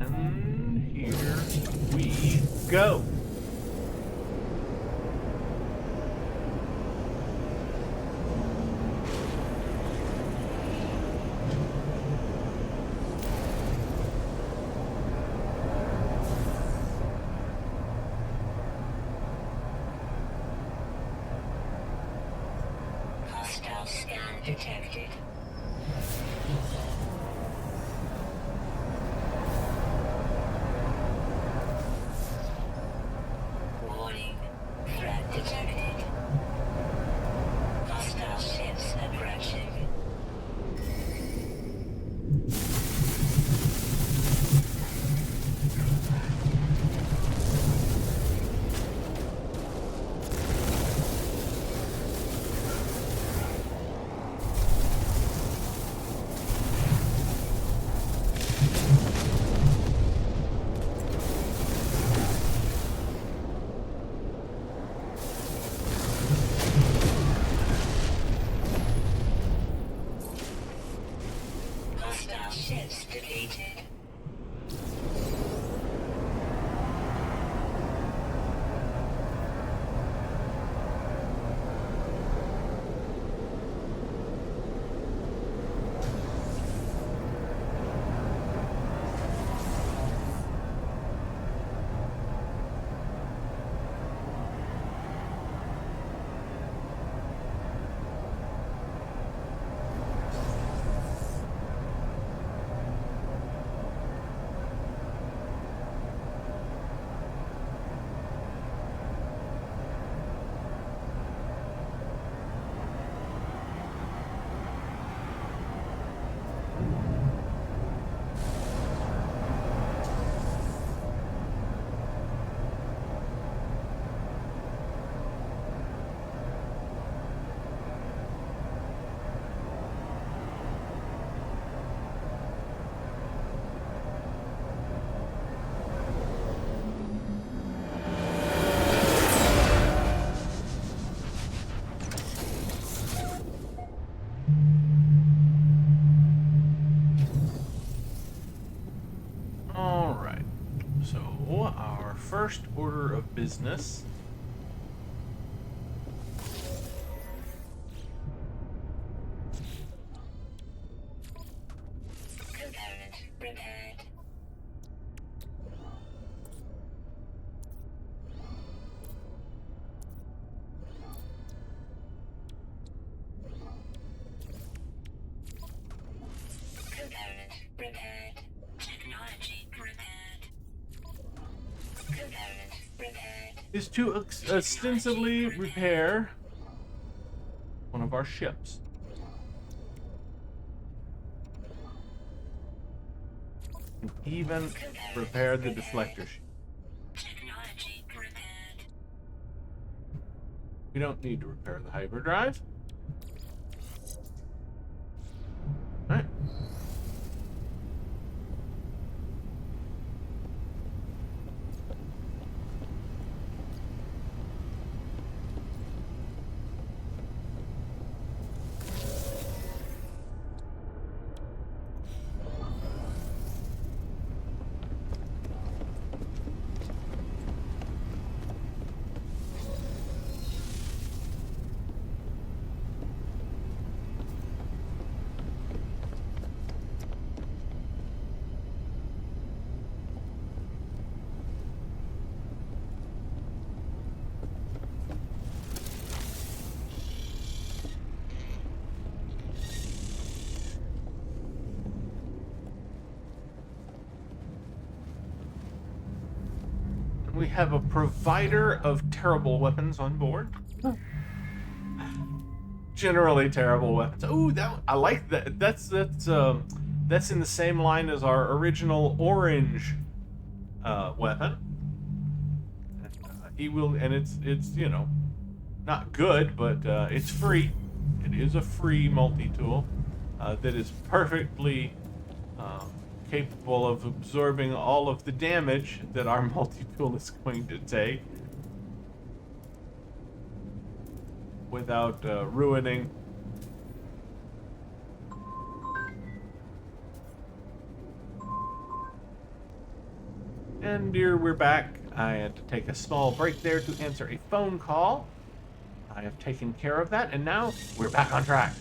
And here we go. Hostile scan detected. Warning. Threat detected. Hostile ships approaching. Hostile ships defeated. Alright, so our first order of business. Component repaired. Component repaired. Technology repaired. Component repaired. Is to ostensibly repair one of our ships. And even repair the deflector ship. Technology repaired. We don't need to repair the hyperdrive. Alright. We have a provider of terrible weapons on board. Generally terrible weapons. Oh, that I like that. That's in the same line as our original orange weapon. He will, and it's you know, not good, but it's free. It is a free multi-tool that is perfectly capable of absorbing all of the damage that our multi-tool is going to take without ruining And dear, we're back. I had to take a small break there to answer a phone call. I have taken care of that, and now we're back on track.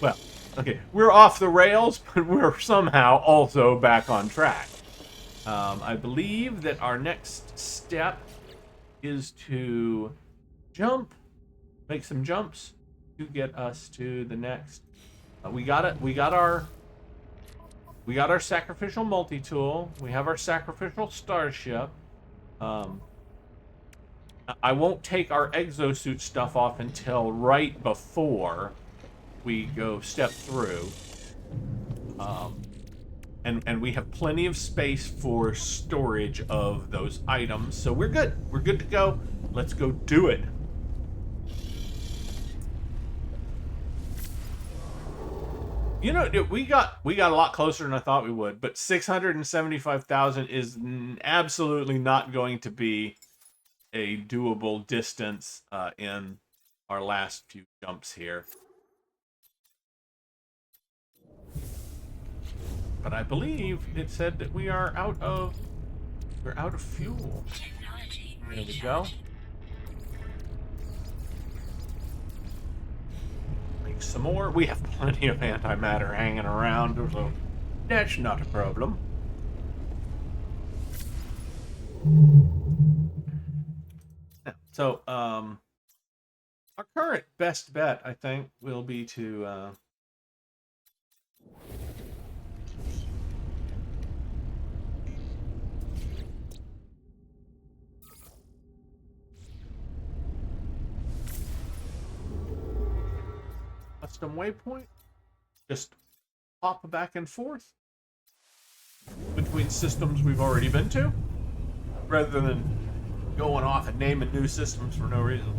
Well, okay, we're off the rails, but we're somehow also back on track. I believe that our next step is to jump, make some jumps to get us to the next. We got it. We got our sacrificial multi-tool. We have our sacrificial starship. I won't take our exosuit stuff off until right before we go step through. And we have plenty of space for storage of those items, so we're good. We're good to go. Let's go do it. You know, we got a lot closer than I thought we would, but 675,000 is absolutely not going to be a doable distance in our last few jumps here. But I believe it said that we're out of fuel. There we go. Make some more. We have plenty of antimatter hanging around, so that's not a problem. So, our current best bet, I think, will be to custom waypoint. Just hop back and forth between systems we've already been to, rather than going off and naming new systems for no reason.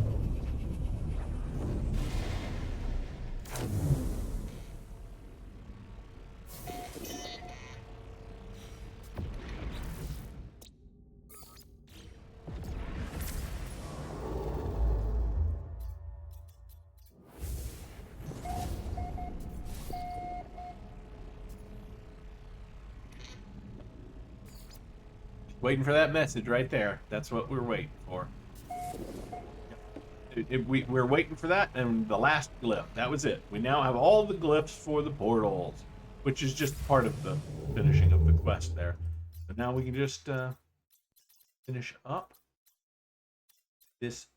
Waiting for that message right there. That's what we're waiting for. We're waiting for that, and the last glyph. That was it. We now have all the glyphs for the portals, which is just part of the finishing of the quest there. But now we can just finish up this.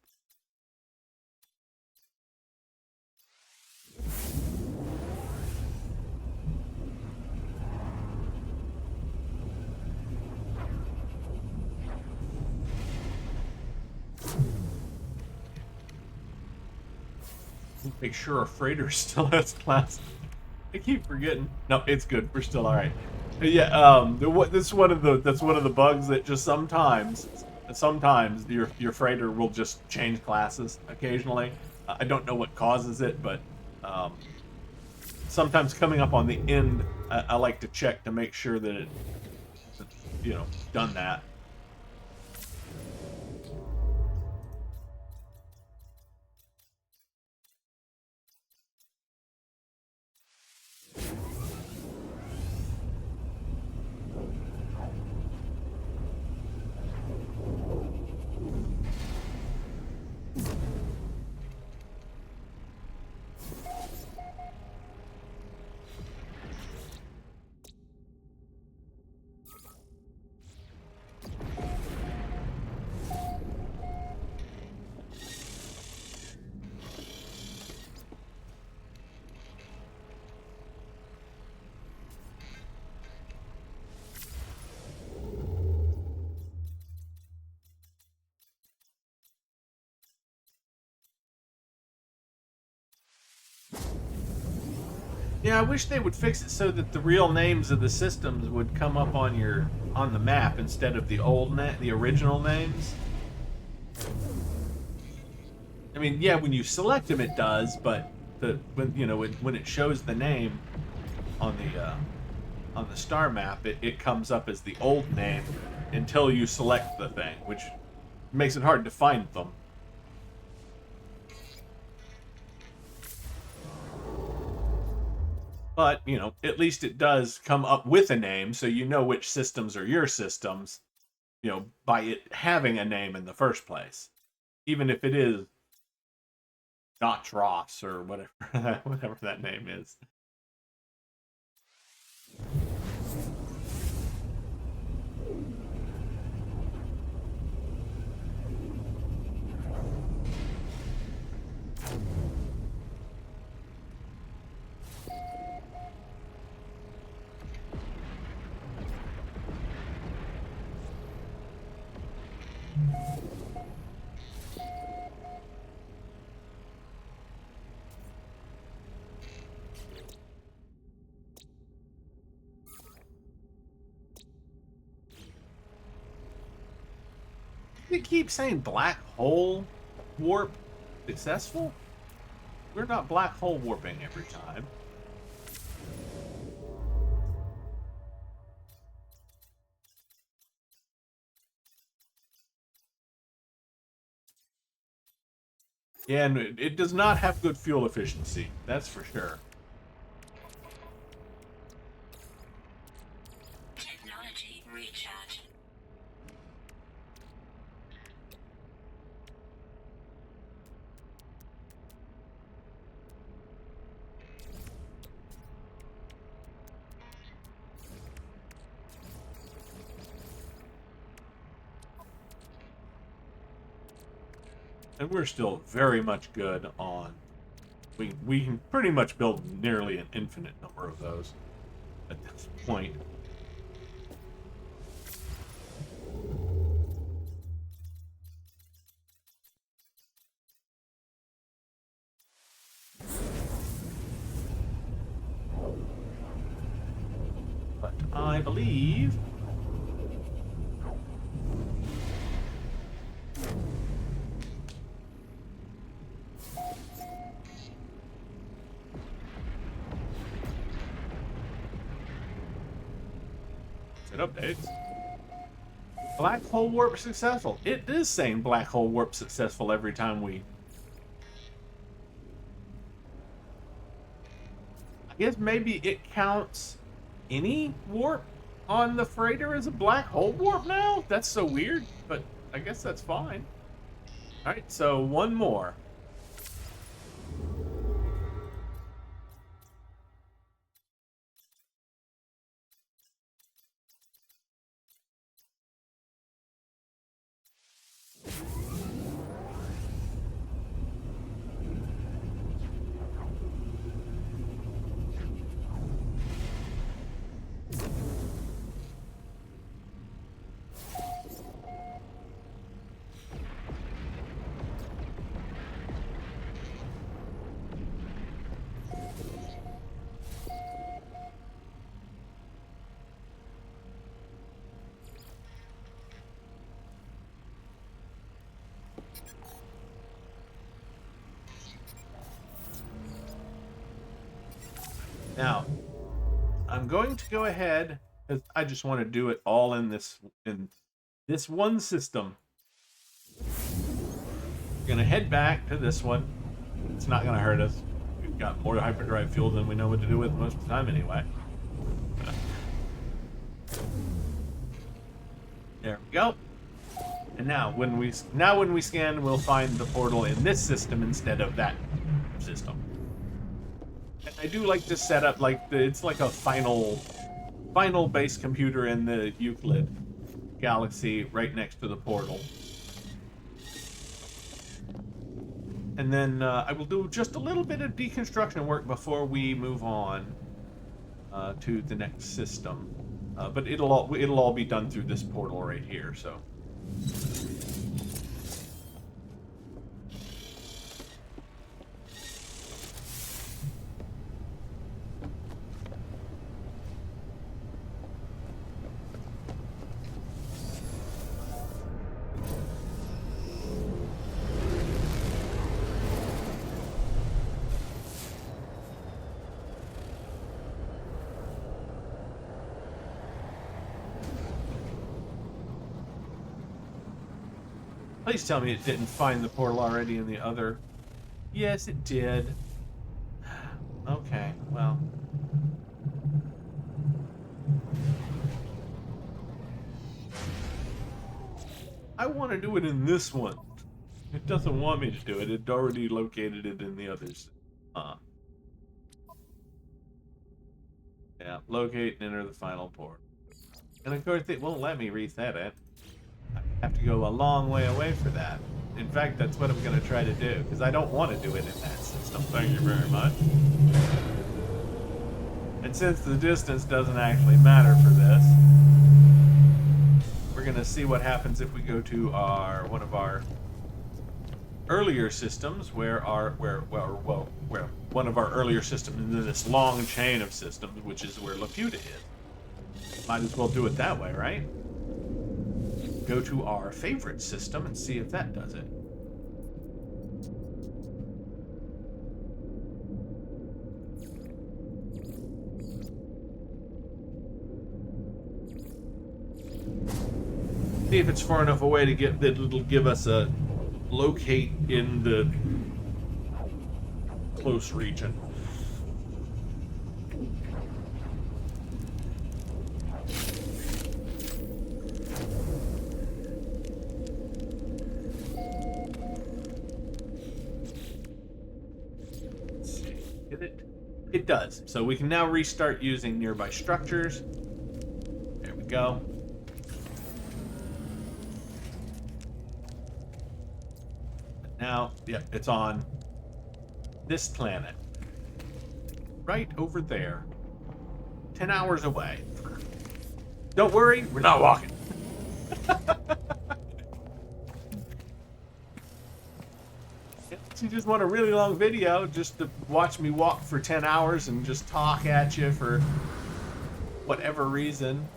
Make sure our freighter still has class. I keep forgetting. No, it's good. We're still all right. Yeah. That's one of the bugs that just sometimes your freighter will just change classes occasionally. I don't know what causes it, but sometimes coming up on the end, I like to check to make sure that it, done that. Yeah, I wish they would fix it so that the real names of the systems would come up on the map instead of the original names. I mean, yeah, when you select them it does, but when it shows the name on the star map, it comes up as the old name until you select the thing, which makes it hard to find them. But, you know, at least it does come up with a name, so you know which systems are your systems, you know, by it having a name in the first place. Even if it is Notch Ross or whatever whatever that name is. It keeps saying black hole warp successful. We're not black hole warping every time. Yeah, and it does not have good fuel efficiency. That's for sure. Technology recharge. And we're still very much good on. We can pretty much build nearly an infinite number of those at this point. But I believe it updates. Black hole warp successful. It is saying black hole warp successful every time we. I guess maybe it counts any warp on the freighter as a black hole warp now? That's so weird, but I guess that's fine. Alright, so one more. Now, I'm going to go ahead because I just want to do it all in this one system. We're gonna head back to this one. It's not gonna hurt us. We've got more hyperdrive fuel than we know what to do with most of the time anyway. There we go. And now when we scan, we'll find the portal in this system instead of that system. And I do like to set up like it's like a final base computer in the Euclid galaxy right next to the portal. And then I will do just a little bit of deconstruction work before we move on to the next system. But it'll all be done through this portal right here. So. Please tell me it didn't find the portal already in the other. Yes, it did. Okay, well. I want to do it in this one. It doesn't want me to do it. It already located it in the others. Yeah, locate and enter the final port. And of course, it won't let me reset it. I have to go a long way away for that. In fact, that's what I'm going to try to do, because I don't want to do it in that system. Thank you very much. And since the distance doesn't actually matter for this, we're going to see what happens if we go to one of our earlier systems, where one of our earlier systems in this long chain of systems, which is where Laputa is. Might as well do it that way, right? Go to our favorite system and see if that does it. See if it's far enough away to get that it'll give us a locate in the close region. Let's see. Did it? It does. So we can now restart using nearby structures. There we go. Now, yeah, it's on this planet. Right over there. 10 hours away. Don't worry, we're not walking. If you just want a really long video just to watch me walk for 10 hours and just talk at you for whatever reason.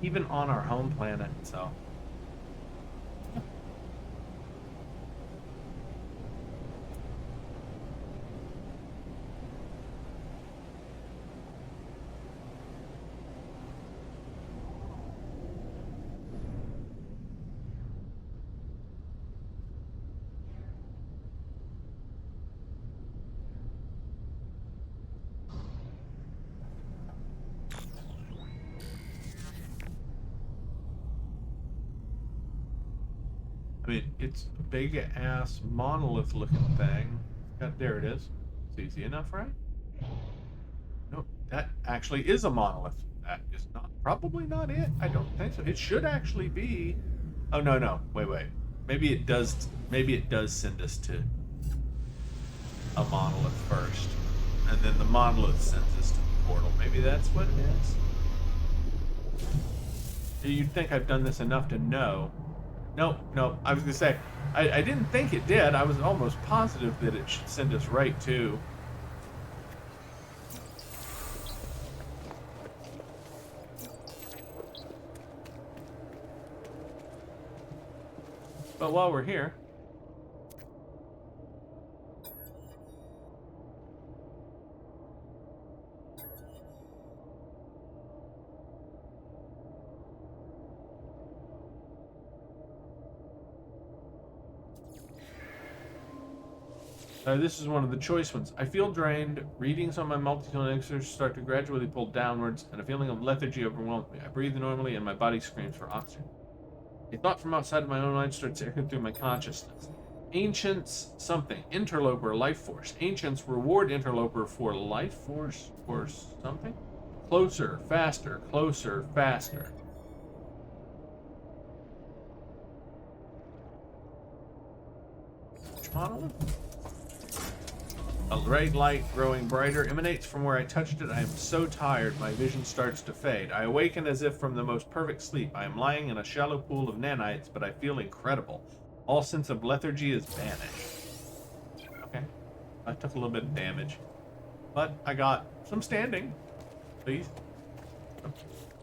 Even on our home planet, so. I mean, it's a big ass monolith looking thing. There it is. It's easy enough, right? Nope, that actually is a monolith. That is not, probably not it. I don't think so. It should actually be. Oh, no. Wait. Maybe it does send us to a monolith first. And then the monolith sends us to the portal. Maybe that's what it is. You'd think I've done this enough to know. Nope. I was going to say, I didn't think it did. I was almost positive that it should send us right to. But while we're here, this is one of the choice ones. I feel drained. Readings on my multi-tool elixir start to gradually pull downwards, and a feeling of lethargy overwhelms me. I breathe normally, and my body screams for oxygen. A thought from outside of my own mind starts echoing through my consciousness. Ancients something. Interloper, life force. Ancients reward interloper for life force or something? Closer, faster, closer, faster. Which monolith? A red light growing brighter emanates from where I touched it. I am so tired, my vision starts to fade. I awaken as if from the most perfect sleep. I am lying in a shallow pool of nanites, but I feel incredible. All sense of lethargy is vanished. Okay. I took a little bit of damage. But I got some standing. Please.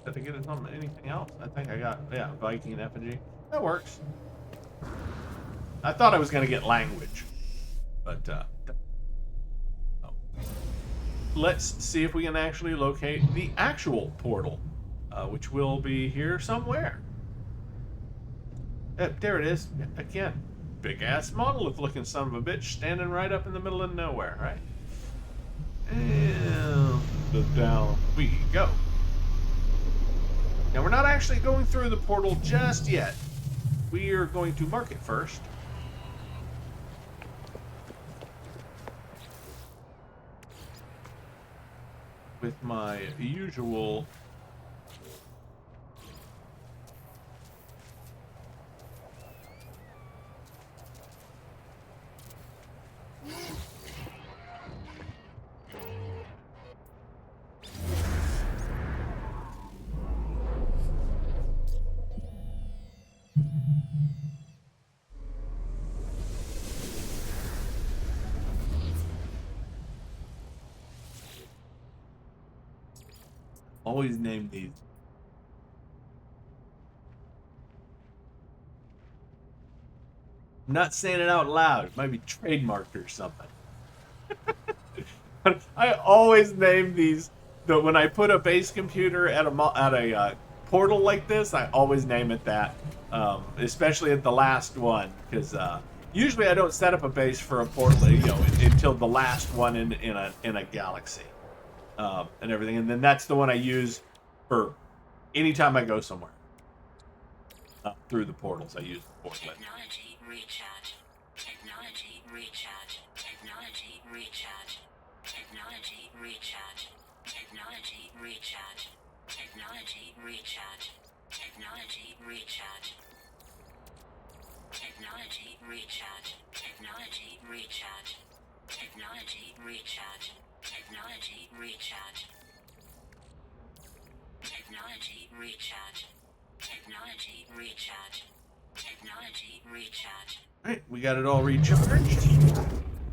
Did I get anything else? I think I got, yeah, Viking effigy. That works. I thought I was going to get language. But, oh. Let's see if we can actually locate the actual portal, which will be here somewhere. There it is. Again, big-ass monolith looking son of a bitch standing right up in the middle of nowhere, right? And down we go. Now, we're not actually going through the portal just yet. We are going to mark it first. With my usual always name these. I'm not saying it out loud. It might be trademarked or something. But I always name these. When I put a base computer at a portal like this, I always name it that. Especially at the last one, because usually I don't set up a base for a portal, until the last one in a galaxy. And everything, and then that's the one I use for anytime I go somewhere. Through the portals, I use the portal. Technology recharge. Technology recharge. Technology recharge. Technology recharge. Technology recharge. Technology recharge. Technology recharge. Technology recharge. Technology recharge. Technology recharge. Technology recharge. Technology recharge. Technology recharge. Technology recharge. Alright, we got it all recharged.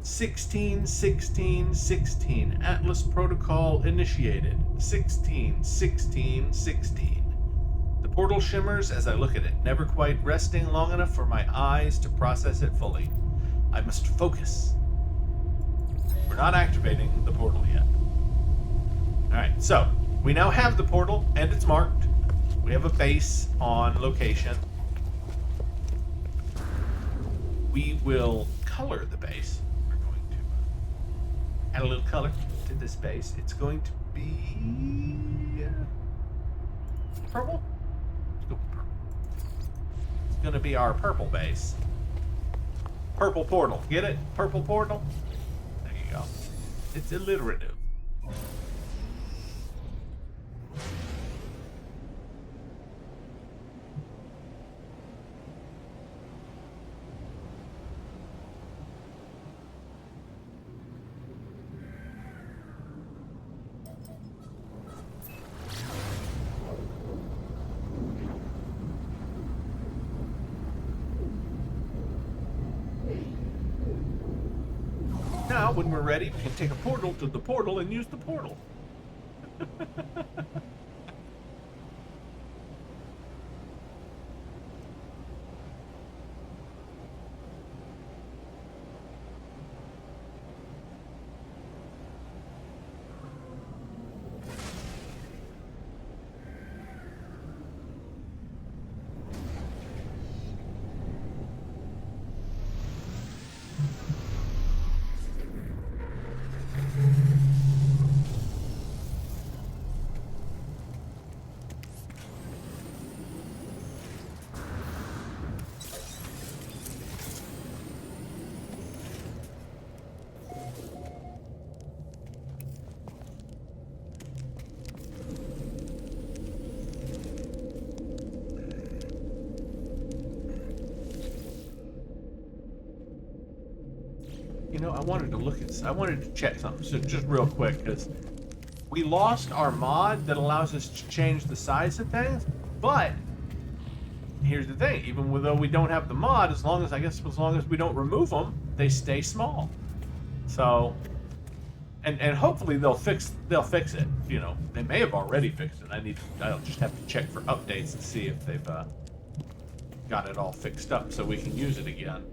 16, 16, 16. Atlas Protocol initiated. 16, 16, 16. The portal shimmers as I look at it, never quite resting long enough for my eyes to process it fully. I must focus. We're not activating the portal yet. Alright, so we now have the portal and it's marked. We have a base on location. We will color the base. We're going to add a little color to this base. It's going to be purple. Let's go with purple. It's going to be our purple base. Purple portal. Get it? Purple portal. There you go. It's alliterative. Now, when we're ready, we can take a portal to the portal and use the portal. You know, I wanted to look at. I wanted to check something. So just real quick, because we lost our mod that allows us to change the size of things. But here's the thing: even though we don't have the mod, as long as we don't remove them, they stay small. So, and hopefully they'll fix it. You know, they may have already fixed it. I'll just have to check for updates to see if they've got it all fixed up so we can use it again.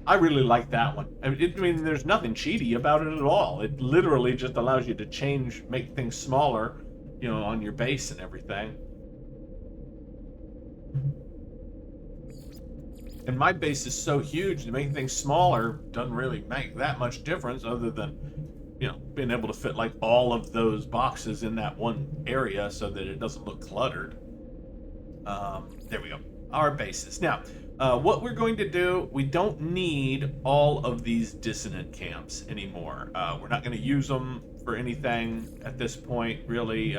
I really like that one. I mean, there's nothing cheaty about it at all. It literally just allows you to make things smaller, you know, on your base and everything. And my base is so huge, to make things smaller doesn't really make that much difference, other than, you know, being able to fit like all of those boxes in that one area so that it doesn't look cluttered. There we go. Our bases. Now, what we're going to do, we don't need all of these dissonant camps anymore. We're not going to use them for anything at this point, really.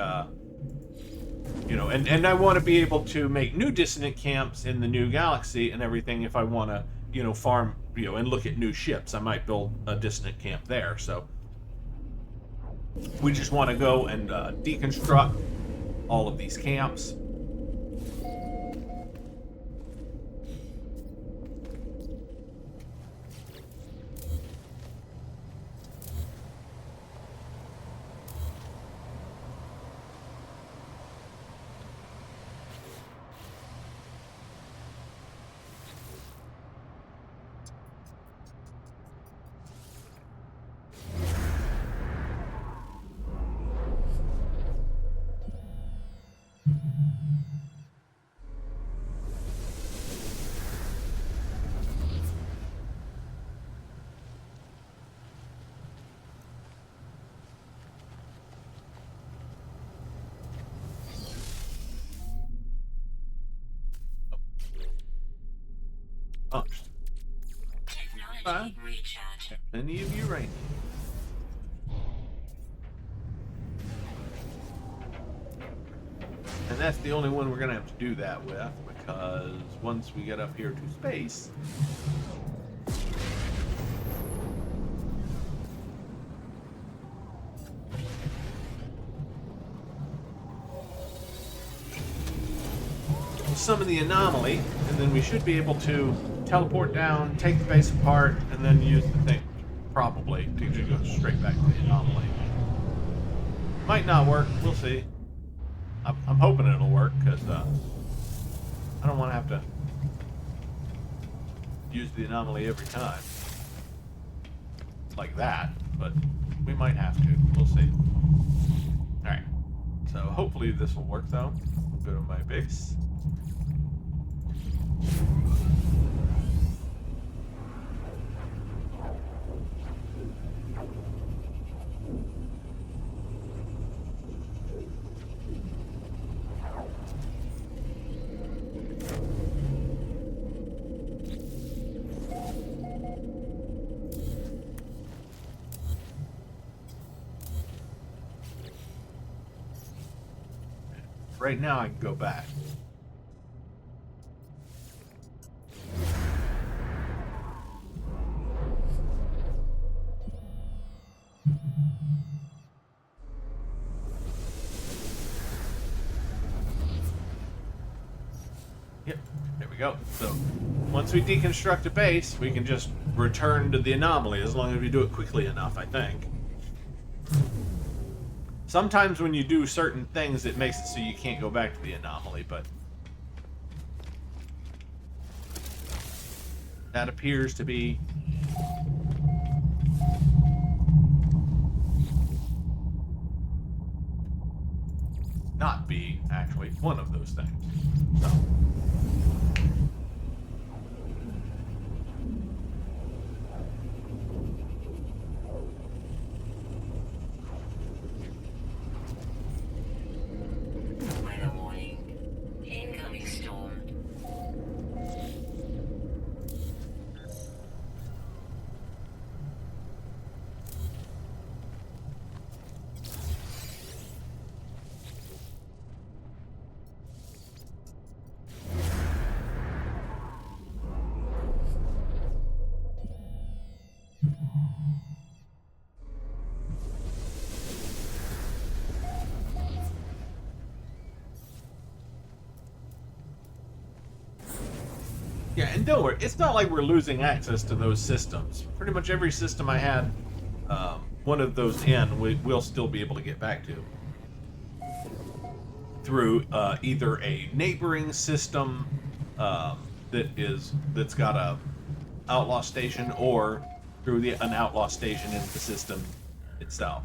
You know, and I want to be able to make new dissonant camps in the new galaxy and everything if I want to, you know, farm, you know, and look at new ships. I might build a dissonant camp there. So we just want to go and deconstruct all of these camps. Oh, Technology recharge. plenty of uranium. And that's the only one we're going to have to do that with, because once we get up here to space, we'll summon the anomaly, and then we should be able to teleport down, take the base apart, and then use the thing, probably, to just go straight back to the anomaly. Might not work, we'll see. I'm hoping it'll work, because I don't want to have to use the anomaly every time. Like that, but we might have to. We'll see. Alright. So hopefully this will work, though. We'll go to my base. Right now I can go back. Yep, there we go. So once we deconstruct a base, we can just return to the anomaly, as long as we do it quickly enough, I think. Sometimes when you do certain things, it makes it so you can't go back to the anomaly, but that appears to be not be, actually, one of those things. So. Weather warning. Incoming storm. And don't worry, it's not like we're losing access to those systems. Pretty much every system I had one of those in, we'll still be able to get back to through either a neighboring system that's got a outlaw station, or through an outlaw station in the system itself.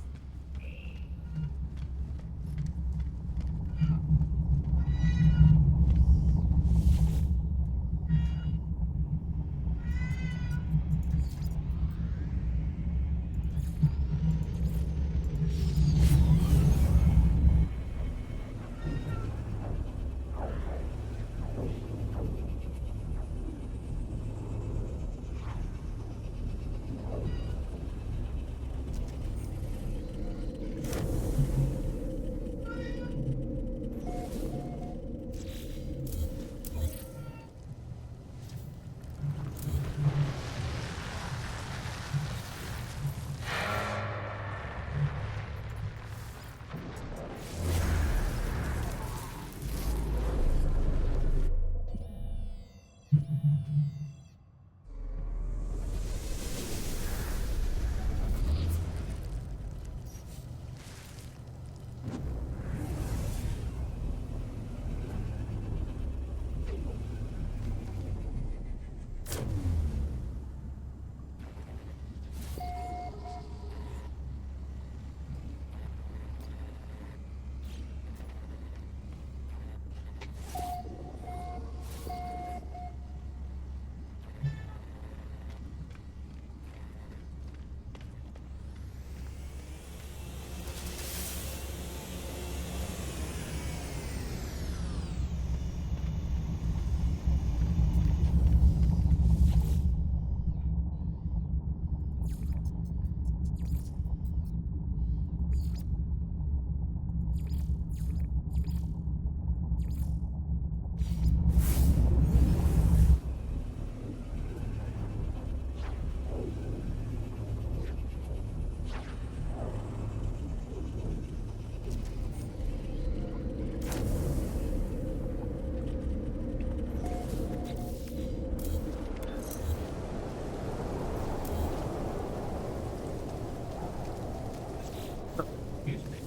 Excuse me.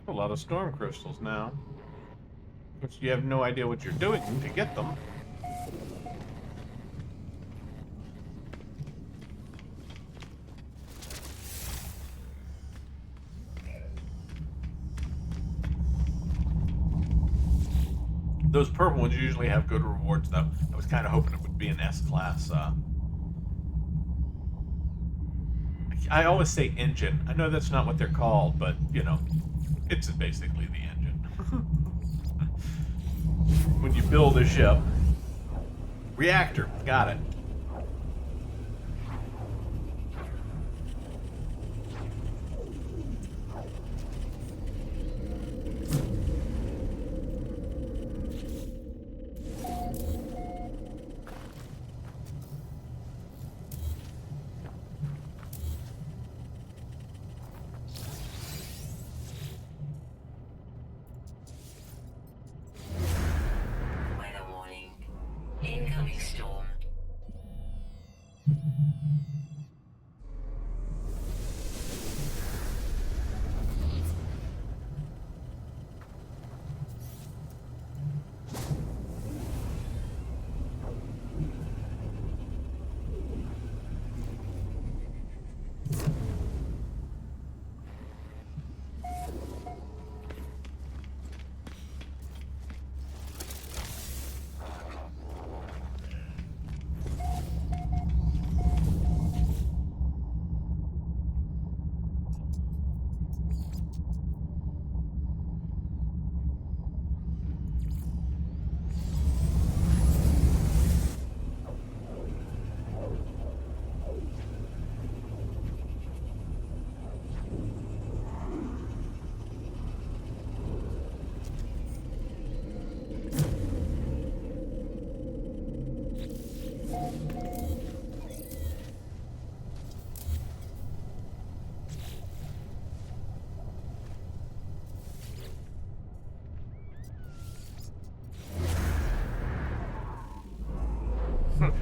A lot of storm crystals now. Which you have no idea what you're doing to get them. Those purple ones usually have good rewards, though. I was kind of hoping it would be an S-class. I always say engine. I know that's not what they're called, but, you know, it's basically the engine. When you build a ship. Reactor, got it. Weather warning. Incoming storm.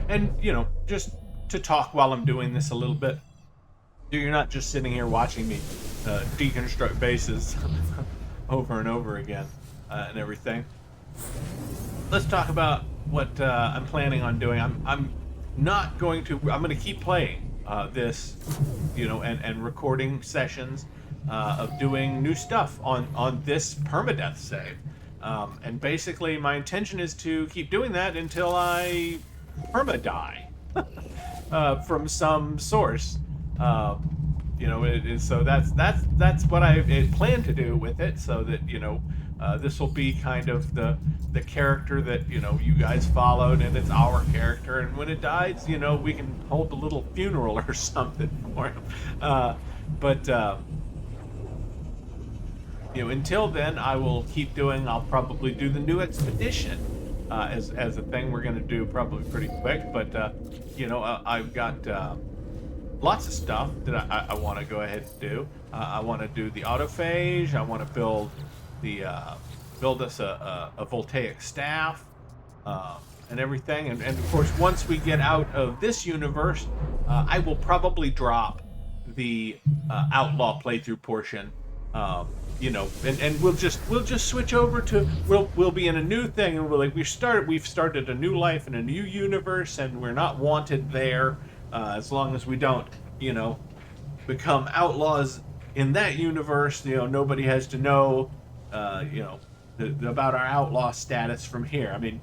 And just to talk while I'm doing this a little bit. You're not just sitting here watching me deconstruct bases over and over again and everything. Let's talk about what I'm planning on doing. I'm not going to. I'm going to keep playing this, and recording sessions of doing new stuff on this permadeath save. And basically, my intention is to keep doing that until I perma-die from some source. So that's what I plan to do with it, so that this will be kind of the character that you guys followed, and it's our character, and when it dies, we can hold a little funeral or something for him. Until then, I will keep doing. I'll probably do the new expedition as a thing we're going to do probably pretty quick. But I've got lots of stuff that I want to go ahead and do. I want to do the autophage. I want to build us a voltaic staff and everything. And of course, once we get out of this universe, I will probably drop the Outlaw playthrough portion. And we'll just switch over to we'll be in a new thing, and we've started a new life in a new universe, and we're not wanted there as long as we don't become outlaws in that universe. Nobody has to know about our outlaw status from here. I mean,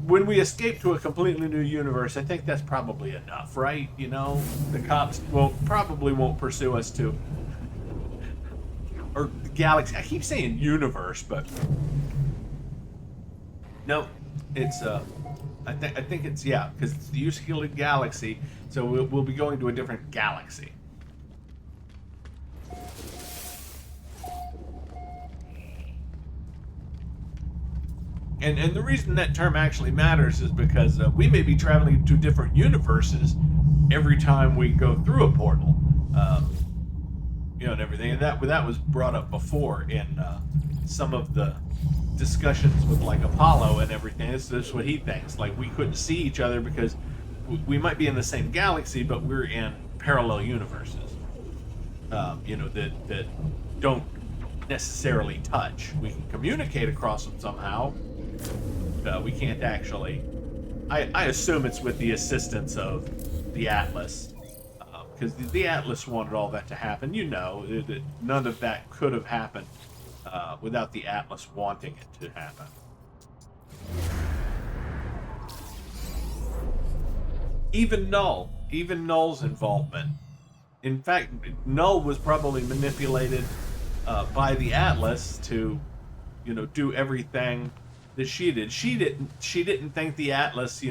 when we escape to a completely new universe, I think that's probably enough, right? The cops probably won't pursue us to. Or galaxy. I keep saying universe, but no, it's I think it's because it's the Euclid galaxy, so we'll be going to a different galaxy. And the reason that term actually matters is because we may be traveling to different universes every time we go through a portal. And everything, and that was brought up before in some of the discussions with like Apollo and everything. This is what he thinks. Like, we couldn't see each other because we might be in the same galaxy, but we're in parallel universes. That don't necessarily touch. We can communicate across them somehow. We can't actually. I assume it's with the assistance of the Atlas. Because the Atlas wanted all that to happen. That none of that could have happened without the Atlas wanting it to happen. Even Null's involvement. In fact, Null was probably manipulated by the Atlas to, do everything that she did. She didn't think the Atlas,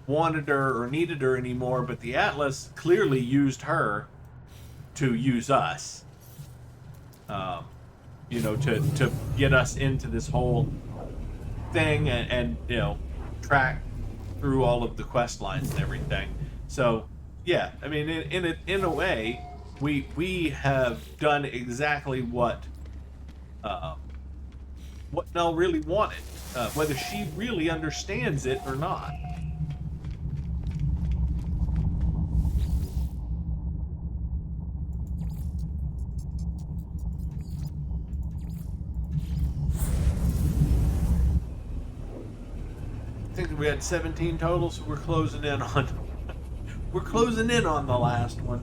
wanted her or needed her anymore, but the Atlas clearly used her to use us, to get us into this whole thing and track through all of the quest lines and everything. So yeah, I mean, in a way, we have done exactly what Nell really wanted, whether she really understands it or not. I think we had 17 total, so we're closing in on the last one.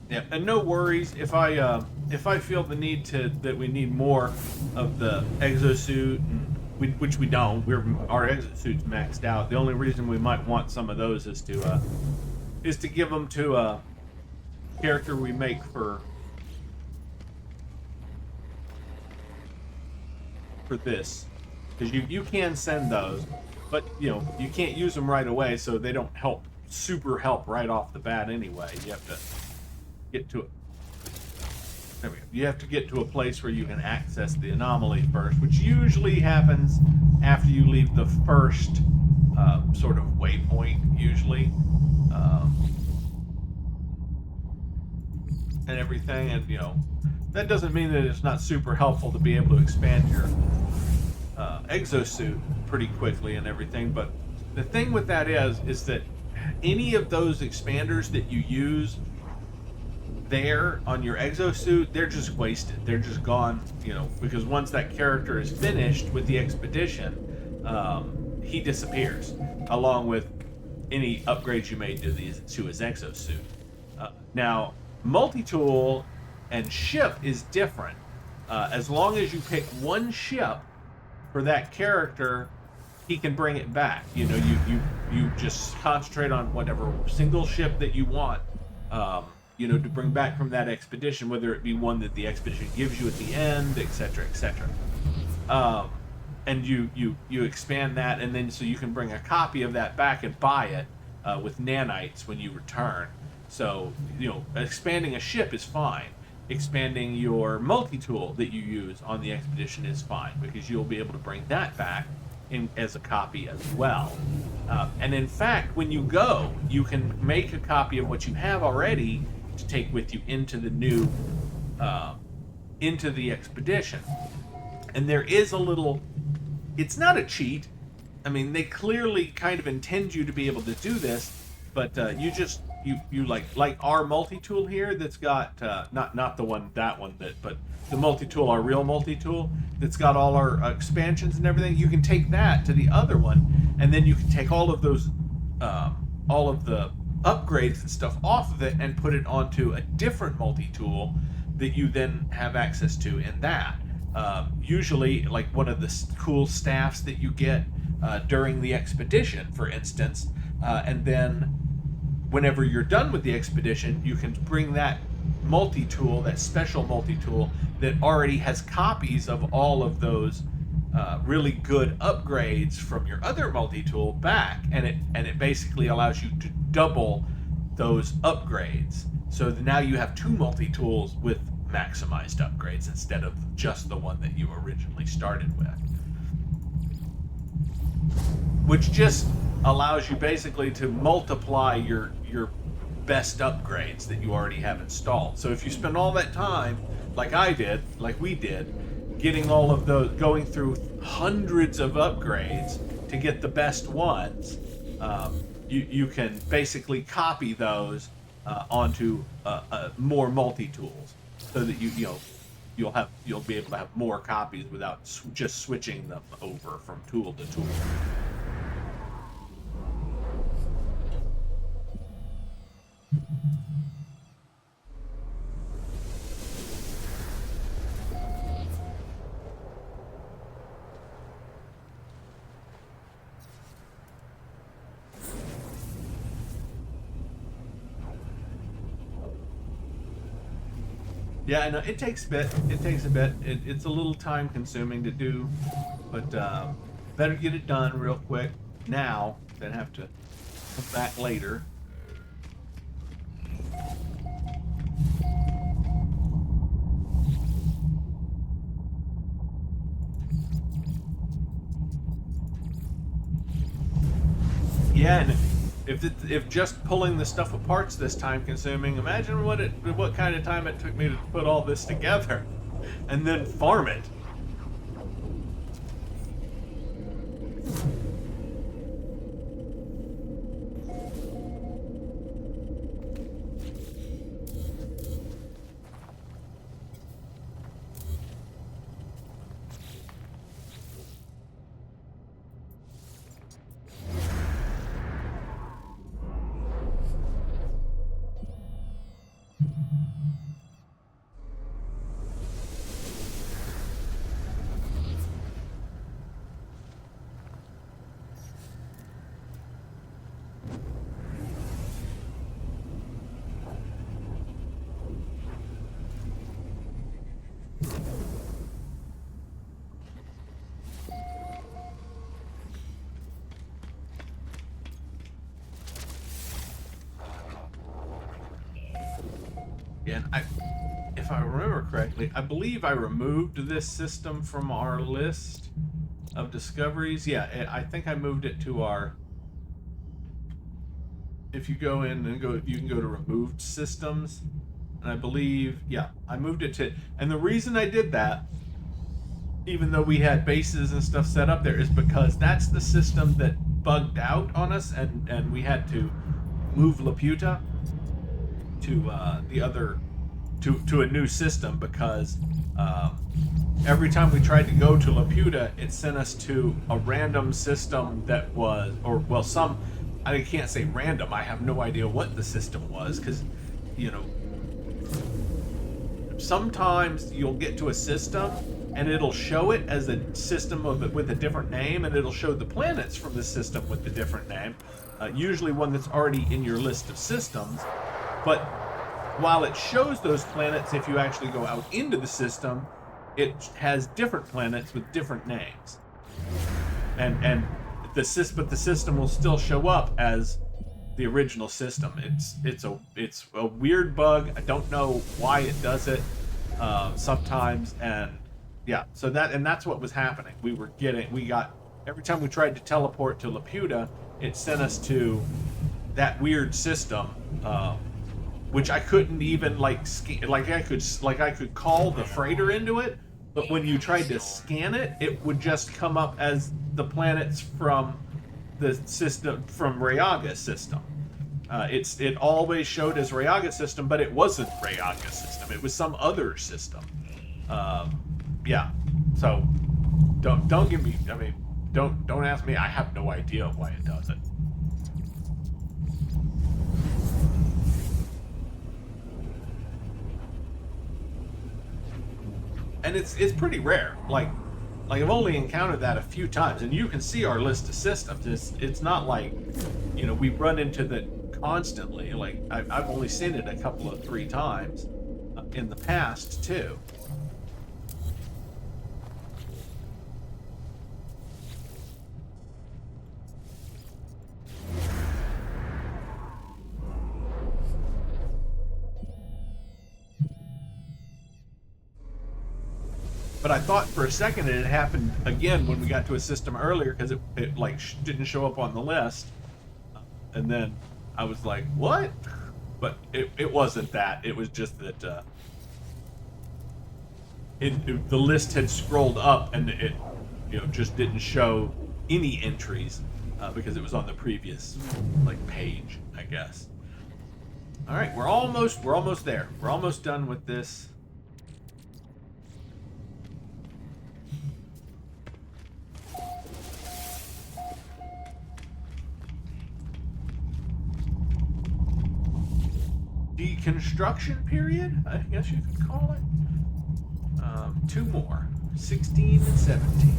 Yeah, and no worries if I feel the need that we need more of the exosuit, which we don't. Our exosuit's maxed out. The only reason we might want some of those is to give them to a character we make for for this, because you can send those, but you know you can't use them right away, so they don't super help right off the bat anyway. You have to get to it. There we go. You have to get to a place where you can access the anomaly first, which usually happens after you leave the first sort of waypoint, usually. And everything, and you know, that doesn't mean that it's not super helpful to be able to expand your exosuit pretty quickly and everything, but the thing with that is that any of those expanders that you use there on your exosuit, they're just wasted. They're just gone, you know, because once that character is finished with the expedition, he disappears, along with any upgrades you made to his exosuit. Now, multi-tool and ship is different. As long as you pick one ship for that character, he can bring it back. You know, you just concentrate on whatever single ship that you want, you know, to bring back from that expedition, whether it be one that the expedition gives you at the end, etc., etc. And you expand that, and then so you can bring a copy of that back and buy it with nanites when you return. So, you know, expanding a ship is fine. Expanding your multi-tool that you use on the expedition is fine, because you'll be able to bring that back as a copy as well. And in fact, when you go, you can make a copy of what you have already to take with you into the new, into the expedition. And there is a little, it's not a cheat. I mean, they clearly kind of intend you to be able to do this, but you like our multi-tool here that's got not the one but the multi-tool, our real multi-tool that's got all our expansions and everything. You can take that to the other one, and then you can take all of those all of the upgrades and stuff off of it and put it onto a different multi-tool that you then have access to in that. Usually like one of the cool staffs that you get during the expedition, for instance, and then whenever you're done with the expedition, you can bring that multi-tool, that special multi-tool that already has copies of all of those really good upgrades from your other multi-tool back, and it basically allows you to double those upgrades. So now you have two multi-tools with maximized upgrades instead of just the one that you originally started with, which just allows you basically to multiply your best upgrades that you already have installed. So if you spend all that time, like I did, like we did, getting all of those, going through hundreds of upgrades to get the best ones, you can basically copy those onto more multi-tools, so that you'll be able to have more copies without just switching them over from tool to tool. Yeah, I know it takes a bit. It's a little time consuming to do, but better get it done real quick now than have to come back later. Yeah, and if just pulling the stuff apart's this time consuming, imagine what kind of time it took me to put all this together and then farm it. Yeah, and if I remember correctly, I believe I removed this system from our list of discoveries. Yeah, I think I moved it to our. If you go in and go, you can go to removed systems, and I believe, yeah, I moved it to. And the reason I did that, even though we had bases and stuff set up there, is because that's the system that bugged out on us, and we had to move Laputa to the other to a new system because every time we tried to go to Laputa, it sent us to a random system that was, or well, some, I can't say random. I have no idea what the system was because, you know, sometimes you'll get to a system and it'll show it as a system with a different name, and it'll show the planets from the system with the different name, usually one that's already in your list of systems. But while it shows those planets, if you actually go out into the system, it has different planets with different names, and the system will still show up as the original system. It's a weird bug. I don't know why it does it sometimes, and yeah. So that's what was happening. We got every time we tried to teleport to Laputa, it sent us to that weird system. Which I couldn't even like I could call the freighter into it, but when you tried to scan it, it would just come up as the planets from the system from Rayaga's system. It always showed as Rayaga's system, but it wasn't Rayaga's system. It was some other system. Yeah. So don't give me. I mean, don't ask me. I have no idea why it does it. And it's pretty rare. Like I've only encountered that a few times, and you can see our list of systems. It's not like, you know, we run into that constantly. Like I've only seen it a couple of 3 times in the past too. But I thought for a second it had happened again when we got to a system earlier because it like didn't show up on the list, and then I was like, what? But it wasn't that. It was just that the list had scrolled up and it just didn't show any entries because it was on the previous like page, I guess. All right, we're almost there. We're almost done with this. Deconstruction period, I guess you could call it. 2 more, 16 and 17.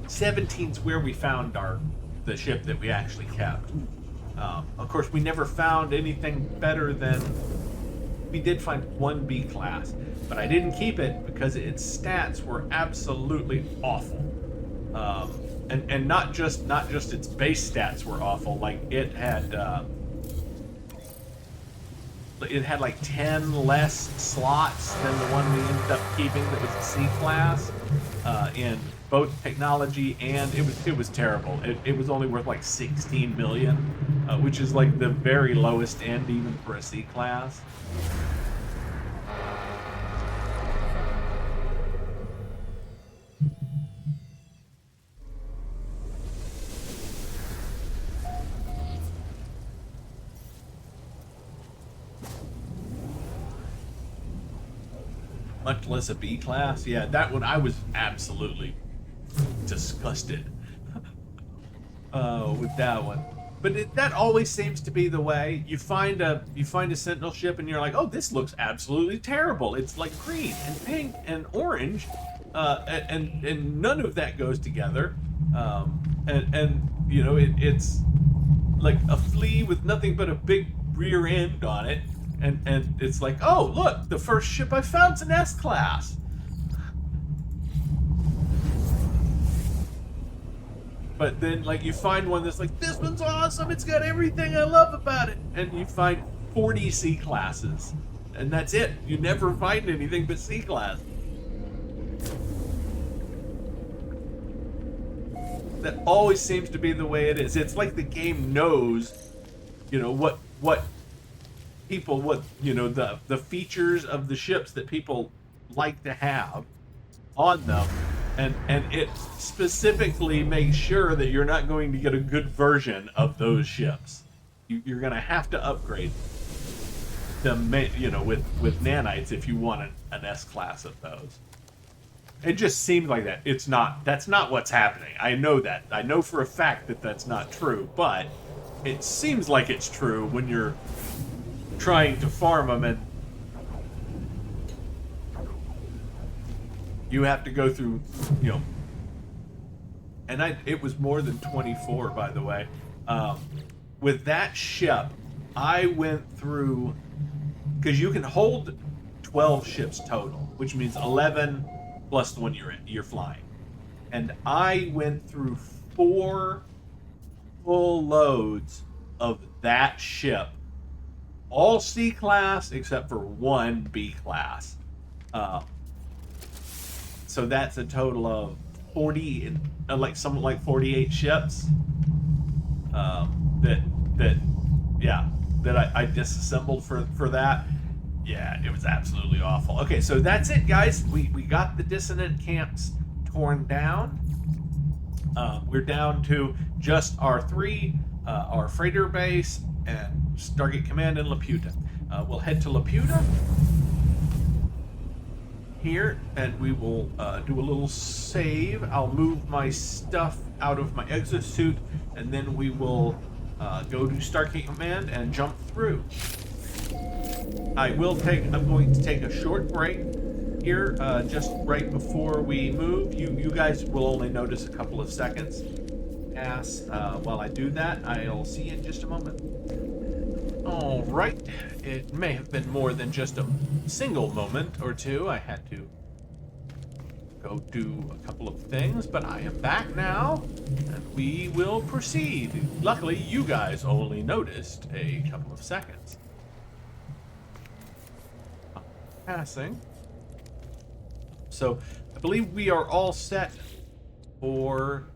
17's where we found the ship that we actually kept. Of course, we never found anything better than, we did find 1 B class, but I didn't keep it because its stats were absolutely awful. And not just its base stats were awful. Like it had like 10 less slots than the one we ended up keeping that was a C class in both technology, and it was terrible. It was only worth like 16 million, which is like the very lowest end even for a C class. Much less a B class. Yeah, that one I was absolutely disgusted with that one. But that always seems to be the way. You find a Sentinel ship and you're like, oh, this looks absolutely terrible. It's like green and pink and orange, and none of that goes together. And it's like a flea with nothing but a big rear end on it. And it's like, oh, look, the first ship I found's an S-class. But then, like, you find one that's like, this one's awesome, it's got everything I love about it. And you find 40 C classes. And that's it. You never find anything but C class. That always seems to be the way it is. It's like the game knows, you know, what people, you know, the features of the ships that people like to have on them, and it specifically makes sure that you're not going to get a good version of those ships. You're going to have to upgrade them, you know, with nanites if you want an S class of those. It just seems like that. It's not. That's not what's happening. I know that. I know for a fact that that's not true, but it seems like it's true when you're trying to farm them, and you have to go through, you know, and it was more than 24, by the way. With that ship, I went through, because you can hold 12 ships total, which means 11 plus the one you're flying. And I went through 4 full loads of that ship, all C class except for 1 B class. So that's a total of 40, like something like 48 ships. That I disassembled for that. Yeah, it was absolutely awful. Okay, so that's it, guys. We got the dissonant camps torn down. We're down to just our 3, our freighter base, and Stargate Command in Laputa. We'll head to Laputa here, and we will do a little save. I'll move my stuff out of my exosuit, and then we will go to Stargate Command and jump through. I'm going to take a short break here, just right before we move. You guys will only notice a couple of seconds pass while I do that. I'll see you in just a moment. All right. It may have been more than just a single moment or two. I had to go do a couple of things, but I am back now, and we will proceed. Luckily, you guys only noticed a couple of seconds. Passing. So I believe we are all set for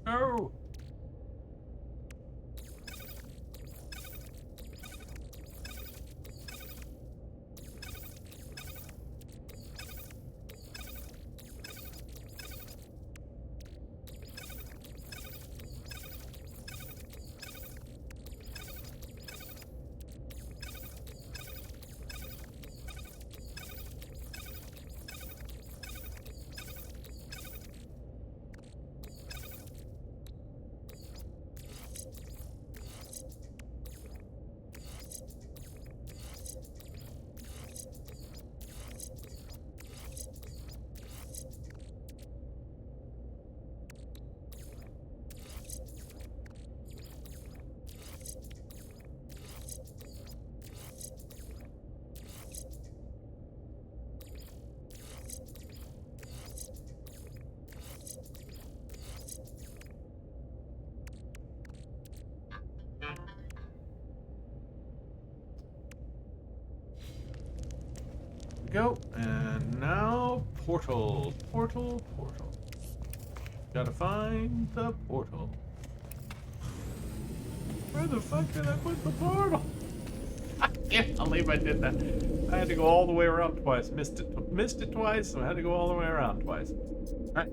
no. Go, and now portal. Gotta find the portal. Where the fuck did I put the portal? can't believe I did that. I had to go all the way around twice. Missed it twice, so I had to go all the way around twice. All right.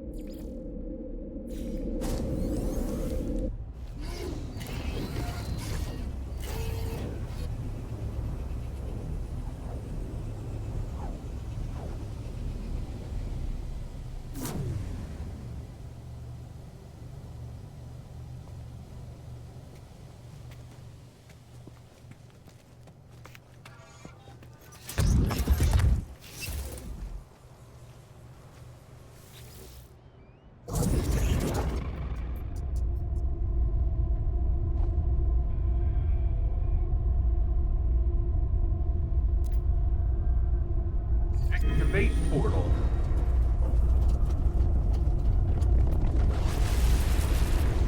Activate portal.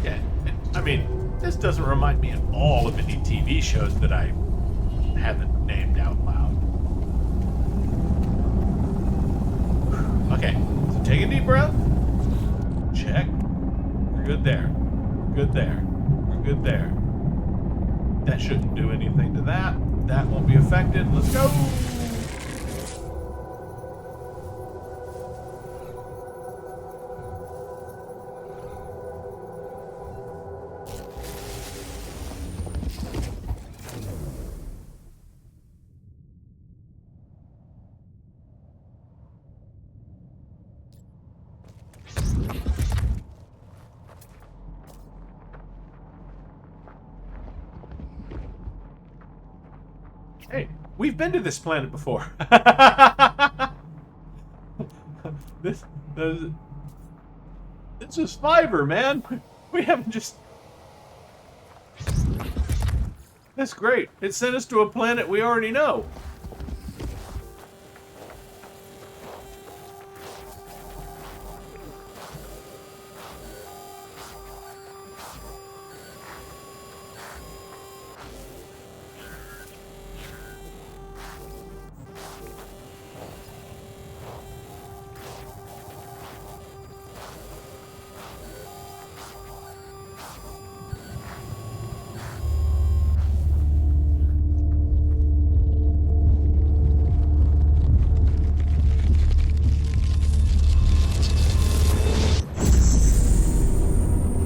Yeah, I mean, this doesn't remind me at all of any TV shows that I haven't named out loud. Okay, so take a deep breath. Check. We're good there. We're good there. We're good there. That shouldn't do anything to that. That won't be affected. Let's go! Hey, we've been to this planet before. this is Fiverr, man. We haven't just... That's great. It sent us to a planet we already know.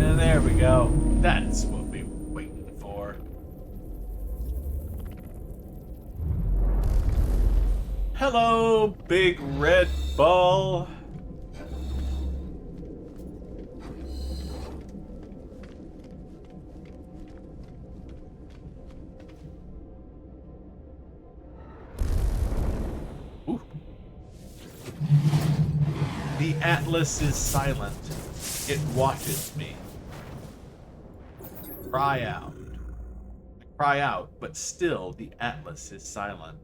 And there we go. That's what we were waiting for. Hello, big red ball. Ooh. The Atlas is silent. It watches me. Cry out. I cry out, but still the Atlas is silent.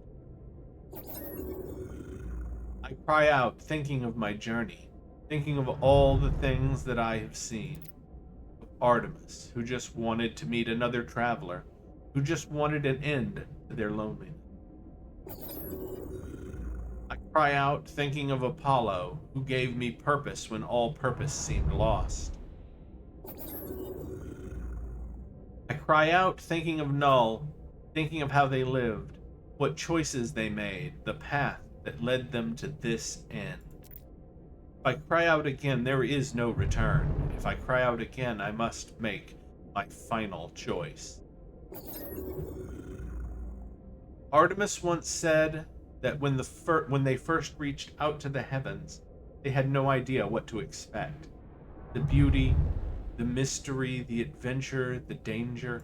I cry out, thinking of my journey, thinking of all the things that I have seen. Of Artemis, who just wanted to meet another traveler, who just wanted an end to their loneliness. I cry out, thinking of Apollo, who gave me purpose when all purpose seemed lost. I cry out, thinking of Null, thinking of how they lived, what choices they made, the path that led them to this end. If I cry out again, there is no return. If I cry out again, I must make my final choice. Artemis once said that when they first reached out to the heavens, they had no idea what to expect. The beauty, the mystery, the adventure, the danger.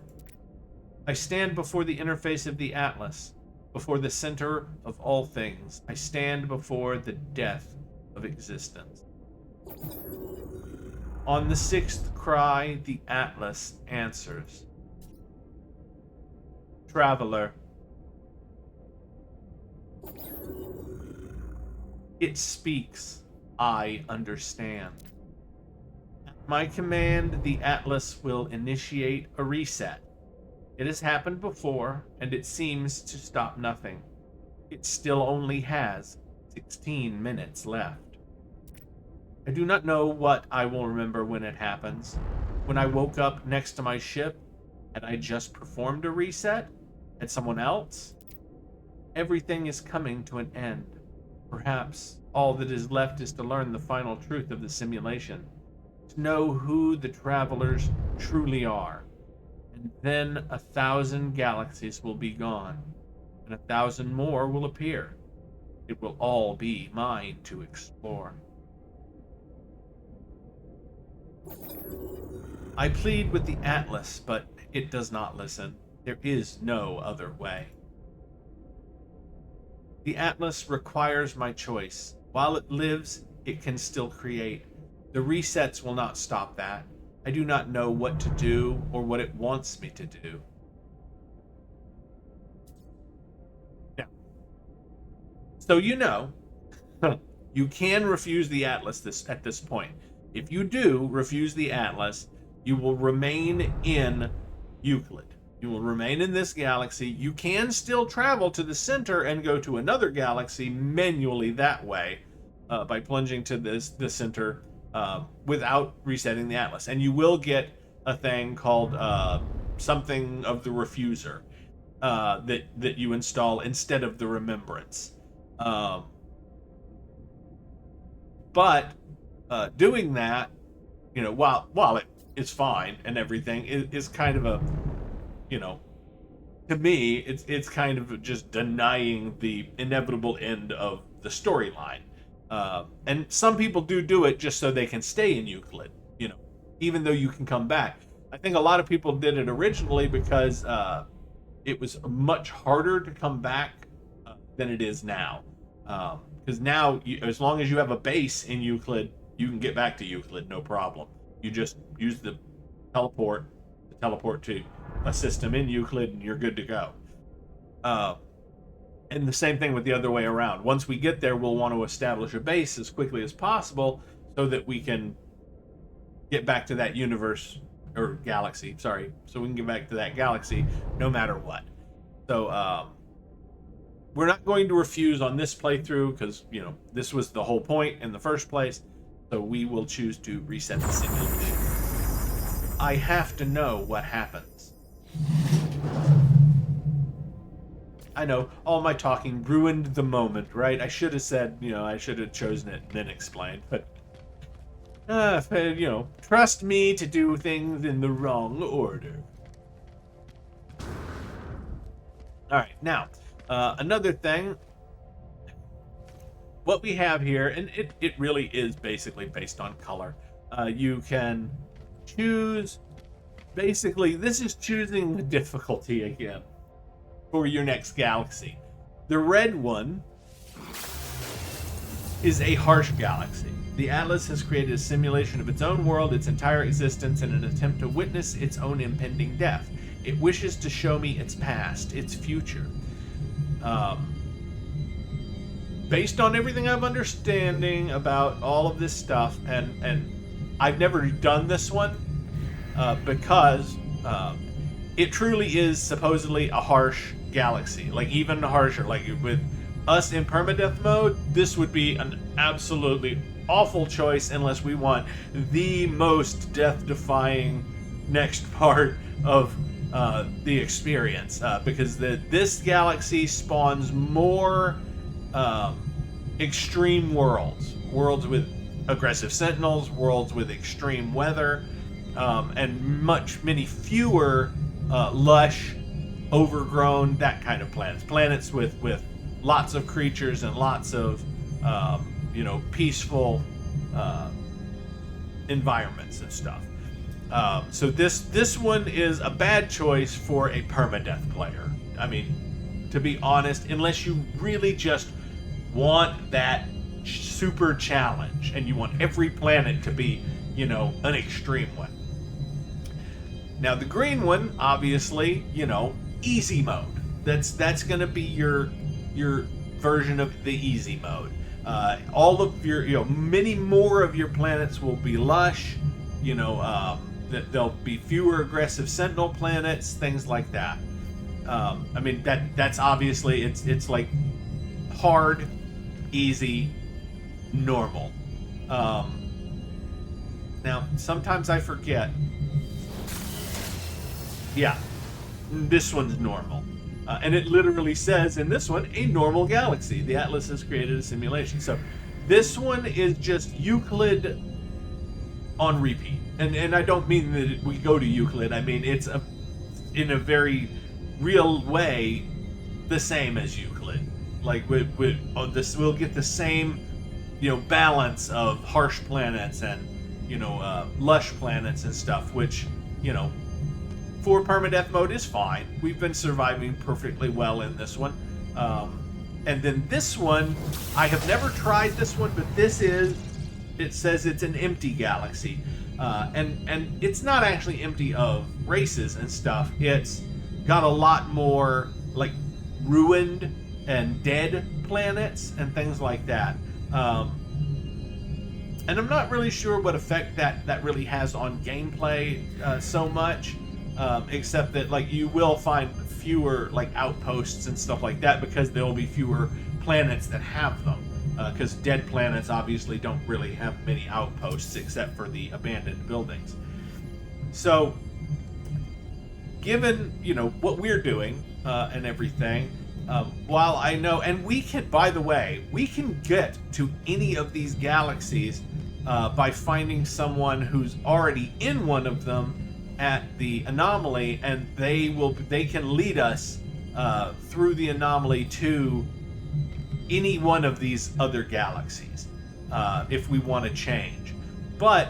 I stand before the interface of the Atlas, before the center of all things. I stand before the death of existence. On the sixth cry, the Atlas answers. Traveler. It speaks. I understand. At my command, the Atlas will initiate a reset. It has happened before, and it seems to stop nothing. It still only has 16 minutes left. I do not know what I will remember when it happens. When I woke up next to my ship, had I just performed a reset? Had someone else? Everything is coming to an end. Perhaps all that is left is to learn the final truth of the simulation, to know who the travelers truly are. And then 1,000 galaxies will be gone, and 1,000 more will appear. It will all be mine to explore. I plead with the Atlas, but it does not listen. There is no other way. The Atlas requires my choice. While it lives, it can still create. The resets will not stop that. I do not know what to do or what it wants me to do. Yeah. So you can refuse the Atlas at this point. If you do refuse the Atlas, you will remain in Euclid. You will remain in this galaxy. You can still travel to the center and go to another galaxy manually that way, by plunging to the center without resetting the Atlas. And you will get a thing called something of the Refuser that you install instead of the Remembrance. But doing that, while it is fine and everything, is kind of a, to me, it's kind of just denying the inevitable end of the storyline. And some people do it just so they can stay in Euclid, even though you can come back. I think a lot of people did it originally because it was much harder to come back than it is now. Because now, as long as you have a base in Euclid, you can get back to Euclid, no problem. You just use the teleport to a system in Euclid, and you're good to go. And the same thing with the other way around. Once we get there, we'll want to establish a base as quickly as possible so that we can get back to that universe, or galaxy, sorry. So we can get back to that galaxy no matter what. So, we're not going to refuse on this playthrough because, this was the whole point in the first place. So we will choose to reset the simulation. I have to know what happens. I know, all my talking ruined the moment, right? I should have said, I should have chosen it and then explained. But, trust me to do things in the wrong order. Alright, now, another thing, what we have here, and it really is basically based on color. You can choose, basically, this is choosing the difficulty again for your next galaxy. The red one is a harsh galaxy. The Atlas has created a simulation of its own world, its entire existence, in an attempt to witness its own impending death. It wishes to show me its past, its future. Based on everything I'm understanding about all of this stuff, and I've never done this one because it truly is supposedly a harsh galaxy, like even harsher. Like with us in permadeath mode, this would be an absolutely awful choice unless we want the most death-defying next part of the experience, because this galaxy spawns more extreme worlds with aggressive sentinels, worlds with extreme weather, and many fewer lush, overgrown, that kind of planets with lots of creatures and lots of peaceful environments and stuff. So this one is a bad choice for a permadeath player. I mean, to be honest, unless you really just want that super challenge and you want every planet to be, an extreme one. Now the green one, obviously, easy mode. That's going to be your version of the easy mode. All of your, many more of your planets will be lush. There'll be fewer aggressive sentinel planets, things like that. I mean, that's obviously, it's like hard, easy, normal. Now, sometimes I forget. Yeah, this one's normal. And it literally says in this one, a normal galaxy. The Atlas has created a simulation. So this one is just Euclid on repeat. And I don't mean that we go to Euclid. I mean, it's in a very real way the same as Euclid. Like we'll get the same, balance of harsh planets and lush planets and stuff, which for permadeath mode is fine. We've been surviving perfectly well in this one. And then this one, I have never tried this one, but it says it's an empty galaxy. And it's not actually empty of races and stuff. It's got a lot more like ruined and dead planets and things like that. And I'm not really sure what effect that really has on gameplay so much, except that like you will find fewer like outposts and stuff like that because there will be fewer planets that have them. Because dead planets obviously don't really have many outposts except for the abandoned buildings. So, given what we're doing and everything, while I know, and we can, by the way, we can get to any of these galaxies by finding someone who's already in one of them at the anomaly, and they can lead us through the anomaly to any one of these other galaxies if we want to change. But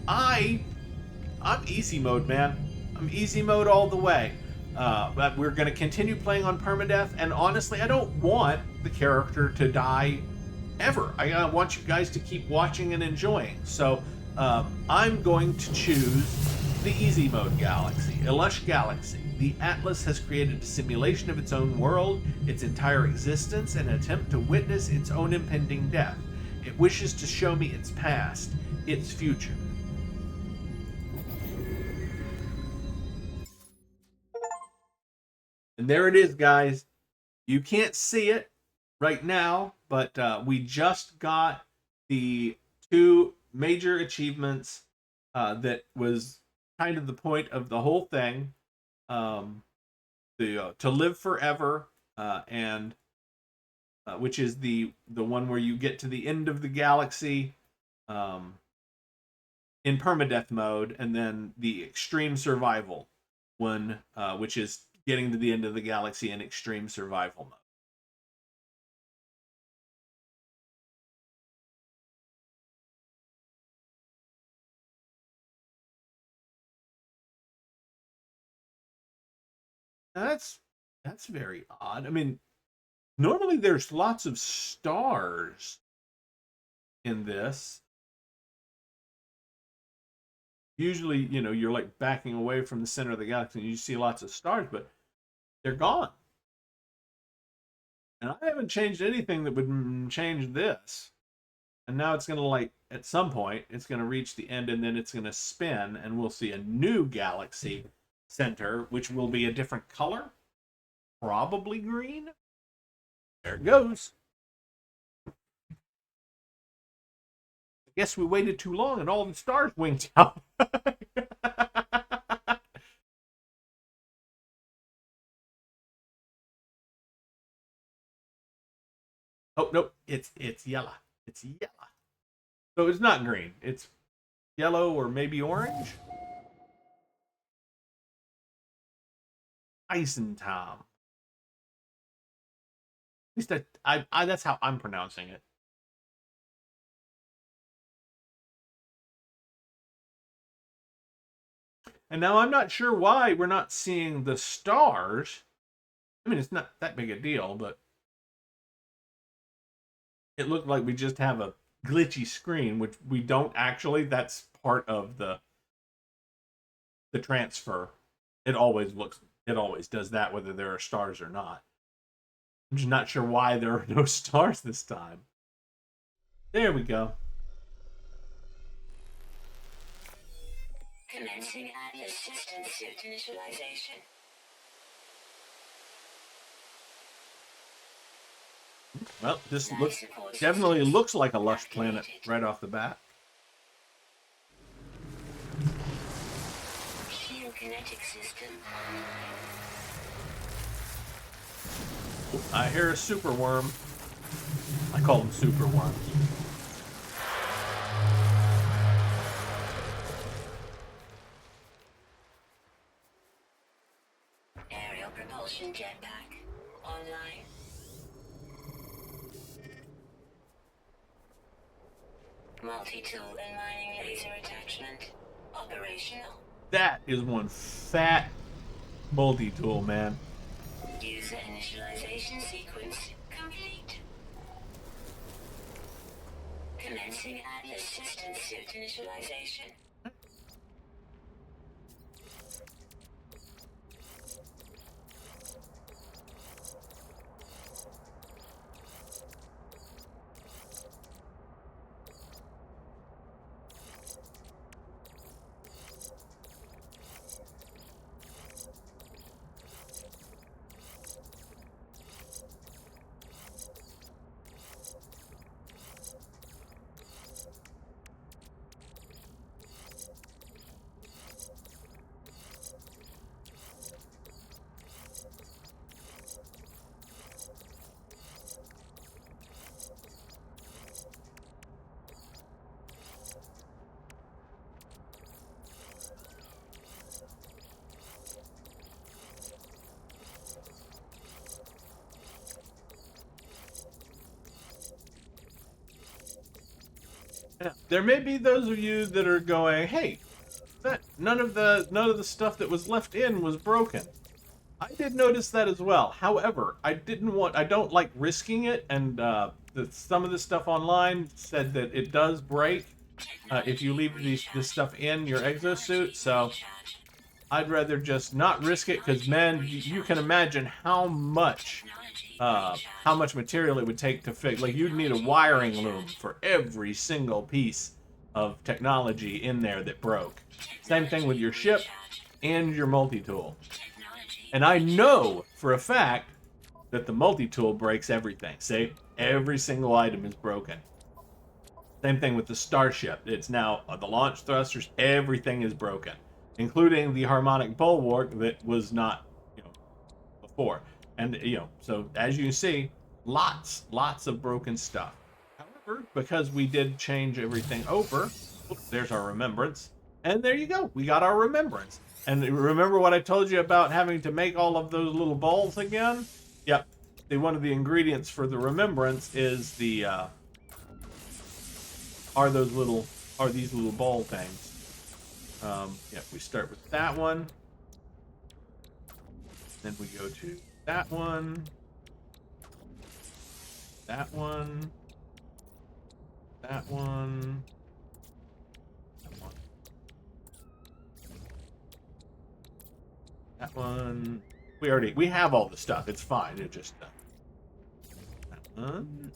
I'm easy mode, man. I'm easy mode all the way. But we're going to continue playing on permadeath, and honestly, I don't want the character to die ever. I want you guys to keep watching and enjoying. So I'm going to choose the easy mode galaxy, a lush galaxy. The Atlas has created a simulation of its own world, its entire existence, and an attempt to witness its own impending death. It wishes to show me its past, its future. And there it is, guys. You can't see it right now, but we just got the 2 major achievements that was kind of the point of the whole thing. To live forever, and which is the one where you get to the end of the galaxy in permadeath mode, and then the extreme survival one, which is getting to the end of the galaxy in extreme survival mode. Now that's very odd. I mean, normally there's lots of stars in this. Usually, you're like backing away from the center of the galaxy and you see lots of stars, but they're gone. And I haven't changed anything that would change this. And now it's going to, like, at some point, it's going to reach the end and then it's going to spin and we'll see a new galaxy center, which will be a different color. Probably green. There it goes. I guess we waited too long and all the stars winked out. Oh, nope. It's yellow. It's yellow. So it's not green. It's yellow or maybe orange. Eisentom. At least that's how I'm pronouncing it. And now I'm not sure why we're not seeing the stars. I mean, it's not that big a deal, but it looked like we just have a glitchy screen, which we don't actually. That's part of the transfer. It always does that, whether there are stars or not. I'm just not sure why there are no stars this time. There we go. Commencing Atlas system suit initialization. Well, this definitely looks like a lush planet right off the bat. Geokinetic system. I hear a super worm. I call them super worms. Aerial propulsion jetpack online. Multi-tool and mining laser attachment operational. That is one fat multi-tool, man. User initialization sequence complete. Commencing Atlas system suit initialization. Yeah. There may be those of you that are going, "Hey, that none of the stuff that was left in was broken." I did notice that as well. However, I don't like risking it, and some of the stuff online said that it does break if you leave this stuff in your exosuit. So I'd rather just not risk it, because man, you can imagine how much material it would take to fix. Like, you'd need a wiring loom for every single piece of technology in there that broke. Same thing with your ship and your multi-tool. And I know for a fact that the multi-tool breaks everything. See? Every single item is broken. Same thing with the starship. It's now the launch thrusters. Everything is broken, including the harmonic bulwark that was not, before. And, so as you see, lots of broken stuff. However, because we did change everything over, there's our remembrance. And there you go. We got our remembrance. And remember what I told you about having to make all of those little balls again? Yep. See, one of the ingredients for the remembrance is these little ball things. We start with that one. Then we go to that one. That one. That one. That one. We have all the stuff. It's fine. It just that one.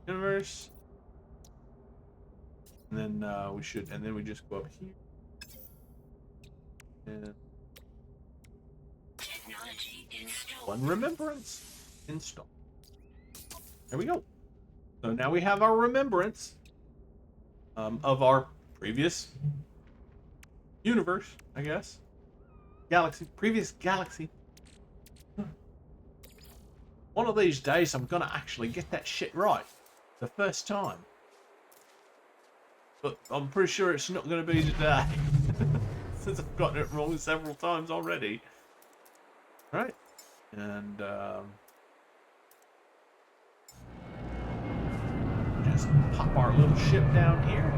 Universe. And then and then we just go up here. And one remembrance install. There we go. So now we have our remembrance of our previous universe, I guess. Previous galaxy. One of these days I'm gonna actually get that shit right. The first time. But I'm pretty sure it's not gonna be today. Since I've gotten it wrong several times already. Right. And just pop our little ship down here.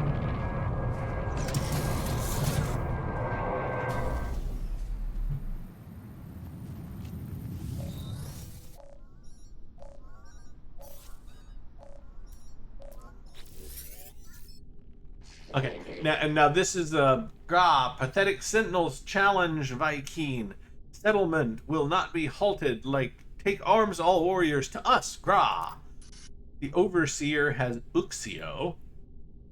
Okay, now this is a Pathetic Sentinels Challenge Viking. Settlement will not be halted. Take arms, all warriors, to us, Gra. The Overseer has Uxio.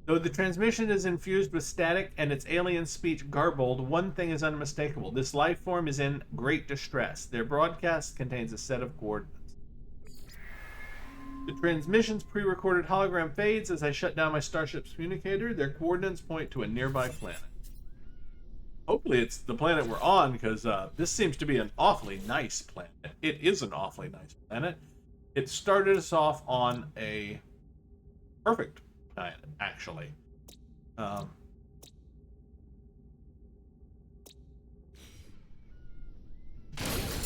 Though the transmission is infused with static and its alien speech garbled, one thing is unmistakable. This life form is in great distress. Their broadcast contains a set of coordinates. The transmission's pre-recorded hologram fades as I shut down my starship's communicator. Their coordinates point to a nearby planet. Hopefully it's the planet we're on, because this seems to be an awfully nice planet. It is an awfully nice planet. It started us off on a perfect planet, actually.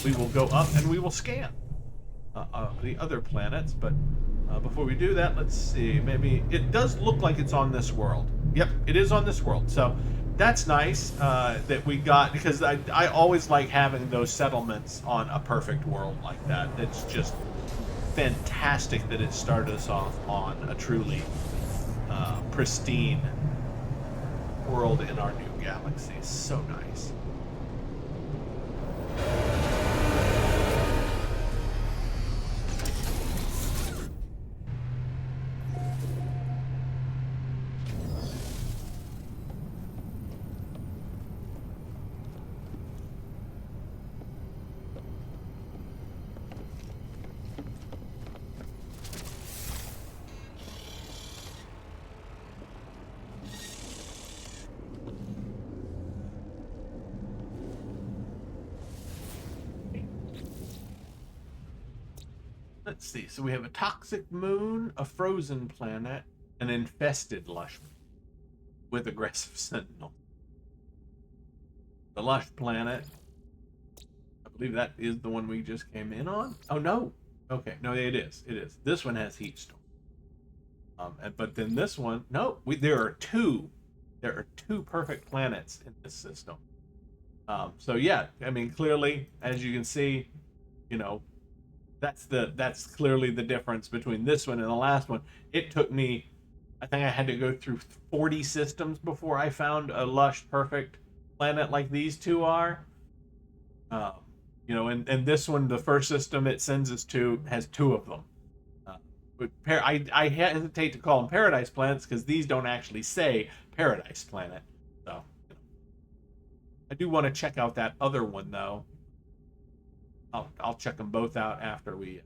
We will go up and we will scan the other planets, but before we do that, let's see. Maybe it does look like it's on this world. Yep, it is on this world. So that's nice that we got, because I always like having those settlements on a perfect world like that. It's just fantastic that it started us off on a truly pristine world in our new galaxy. So nice. Let's see. So we have a toxic moon, a frozen planet, an infested lush with aggressive sentinel. The lush planet, I believe that is the one we just came in on. Oh no. Okay, no, it is. It is. This one has heat storm. But then this one, no, there are two. There are two perfect planets in this system. So yeah, I mean, clearly, as you can see, you know, that's clearly the difference between this one and the last one. It took me, I think I had to go through 40 systems before I found a lush perfect planet like these two are. You know, and this one, the first system it sends us to, has two of them. I hesitate to call them paradise planets because these don't actually say paradise planet. So I do want to check out that other one though. I'll check them both out after we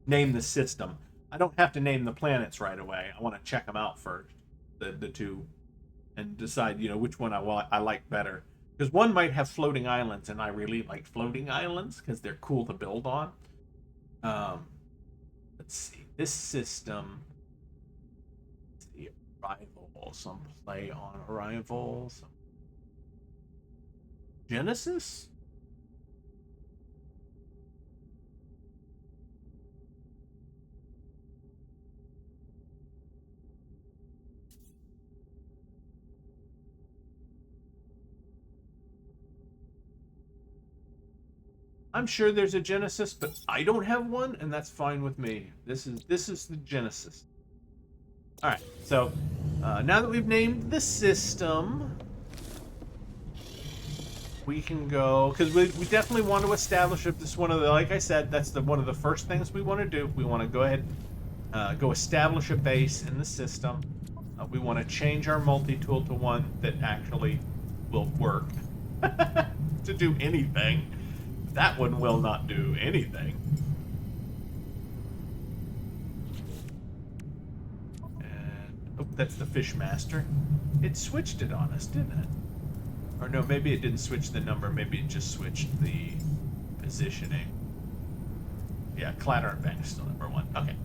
name the system. I don't have to name the planets right away. I want to check them out first, the two, and decide, you know, which one I like better. Because one might have floating islands, and I really like floating islands because they're cool to build on. Let's see. This system. Let's see, Arrival. Some play on Arrival. Some Genesis? I'm sure there's a Genesis, but I don't have one, and that's fine with me. This is the Genesis. All right. So now that we've named the system, we can go, because we definitely want to establish if this is one of the, like I said, that's one of the first things we want to do. We want to go ahead, go establish a base in the system. We want to change our multi-tool to one that actually will work to do anything. That one will not do anything. And oh, that's the Fishmaster. It switched it on us, didn't it? Or no, maybe it didn't switch the number. Maybe it just switched the positioning. Yeah, Clatter and Bank is still number one. Okay.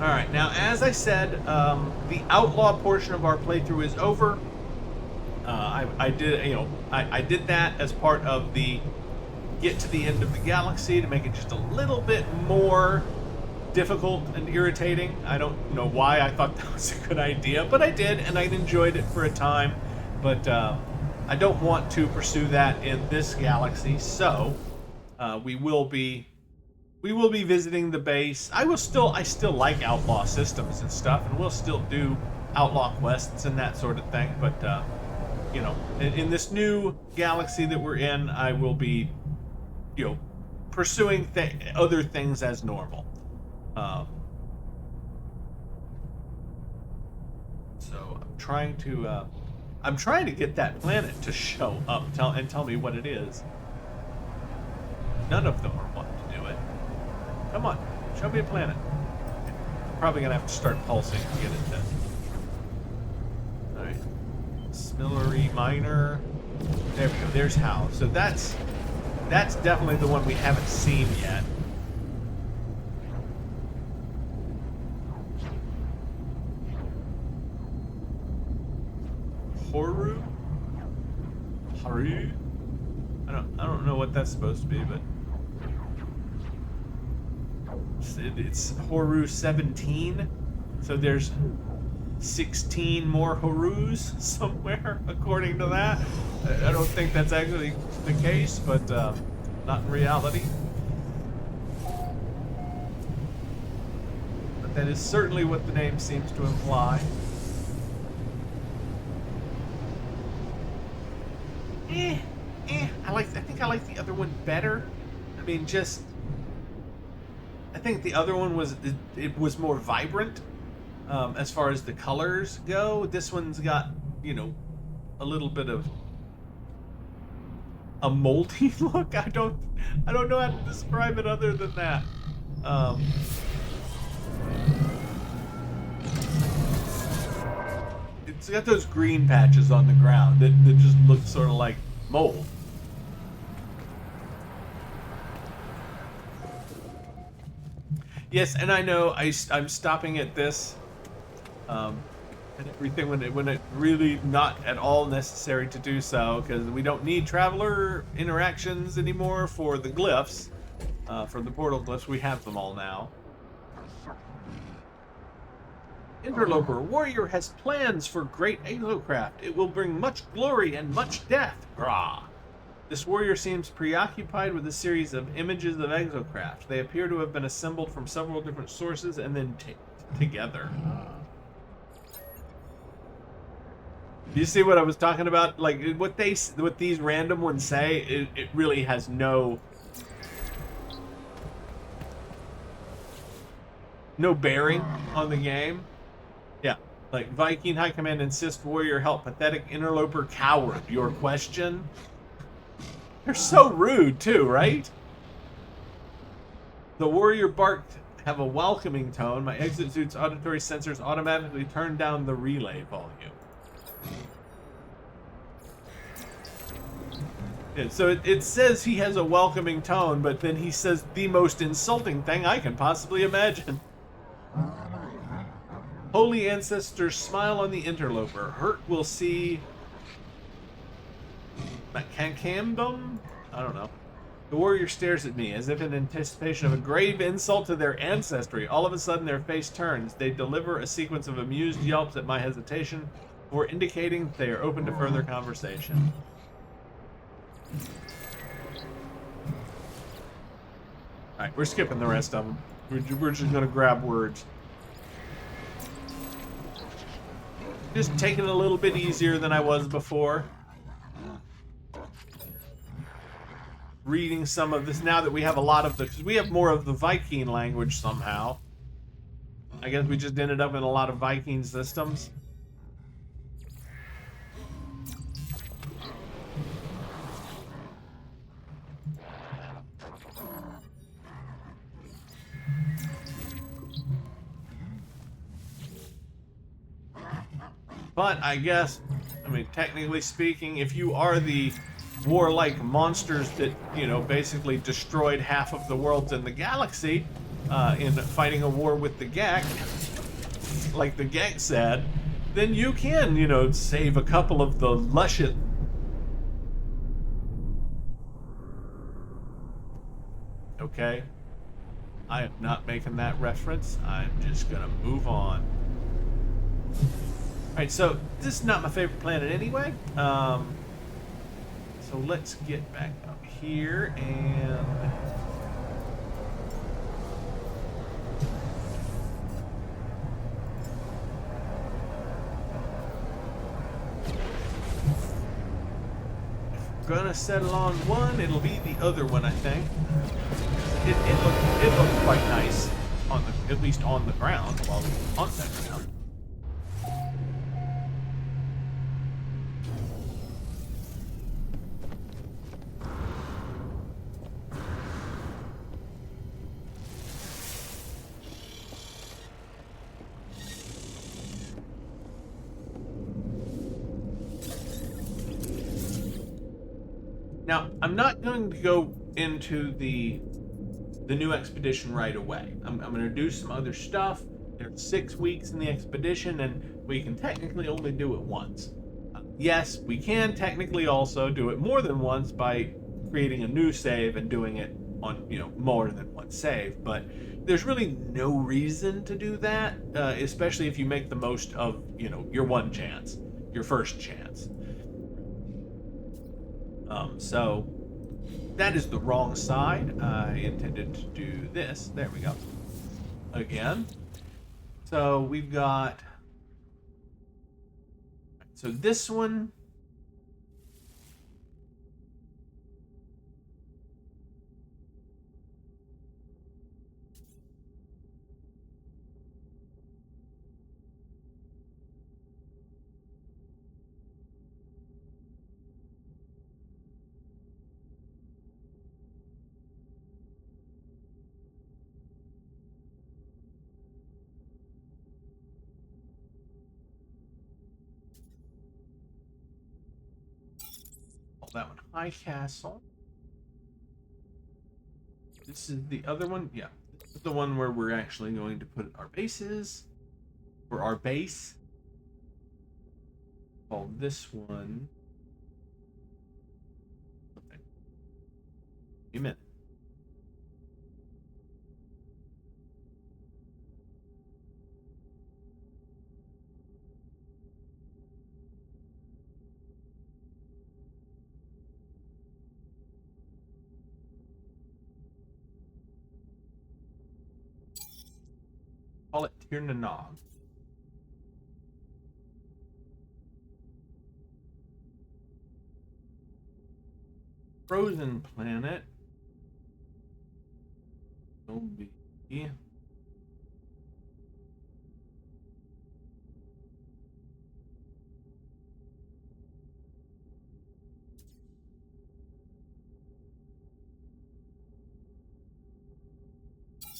Alright, now as I said, the Outlaw portion of our playthrough is over. I did that as part of the get to the end of the galaxy to make it just a little bit more difficult and irritating. I don't know why I thought that was a good idea, but I did, and I enjoyed it for a time. But I don't want to pursue that in this galaxy, so we will be visiting the base. I still like Outlaw systems and stuff, and we'll still do Outlaw quests and that sort of thing. But you know, in this new galaxy that we're in, I will be, you know, pursuing other things as normal. So I'm trying to I'm trying to get that planet to show up and tell me what it is. None of them are wanting to do it. Come on, show me a planet. I'm probably gonna have to start pulsing to get it done. Alright. Smillery Miner. There we go, there's Hal. So that's definitely the one we haven't seen yet. Horu? Haru? I don't know what that's supposed to be, but it's Horu 17. So there's 16 more Horus somewhere, according to that. I don't think that's actually the case, but not in reality. But that is certainly what the name seems to imply. I think I like the other one better. I mean, I think the other one was more vibrant as far as the colors go. This one's got, you know, a little bit of a moldy look. I don't know how to describe it other than that. It's got those green patches on the ground that just look sort of like mold. Yes, and I know I'm stopping at this and everything when it really not at all necessary to do so, because we don't need traveler interactions anymore for the glyphs, for the portal glyphs. We have them all now. Interloper, warrior has plans for great exocraft. It will bring much glory and much death. Grah. This warrior seems preoccupied with a series of images of exocraft. They appear to have been assembled from several different sources and then together. You see what I was talking about? Like what these random ones say, it really has no bearing on the game. Yeah, like Viking High Command insists warrior help pathetic interloper coward. Your question? They're so rude too, right? The warrior barked have a welcoming tone. My exit suit's auditory sensors automatically turn down the relay volume. Yeah, so it says he has a welcoming tone, but then he says the most insulting thing I can possibly imagine. Holy ancestors smile on the interloper. Hurt will see... Macancambum? I don't know. The warrior stares at me as if in anticipation of a grave insult to their ancestry. All of a sudden their face turns. They deliver a sequence of amused yelps at my hesitation before indicating they are open to further conversation. Alright, we're skipping the rest of them. We're just going to grab words. Just taking it a little bit easier than I was before. Reading some of this now that we have a lot of the... Because we have more of the Viking language somehow. I guess we just ended up in a lot of Viking systems. But I guess, I mean, technically speaking, if you are the warlike monsters that, you know, basically destroyed half of the worlds in the galaxy in fighting a war with the Gek, like the Gek said, then you can, you know, save a couple of the luscious... Okay. I am not making that reference. I'm just gonna move on. Alright, so this is not my favorite planet anyway. So let's get back up here and... If we're gonna settle on one, it'll be the other one, I think. It looked quite nice, on the, at least on the ground, while on that ground. Now, I'm not going to go into the new expedition right away. I'm going to do some other stuff. There's 6 weeks in the expedition, and we can technically only do it once. Yes, we can technically also do it more than once by creating a new save and doing it on, more than one save, but there's really no reason to do that, especially if you make the most of, your one chance, your first chance. So that is the wrong side. I intended to do this. There we go. Again. So we've got. So this one. That one, High Castle. This is the other one. Yeah, this is the one where we're actually going to put our bases. For our base. Call this one. Okay. A minute. Call it Tirnanog. Frozen planet will be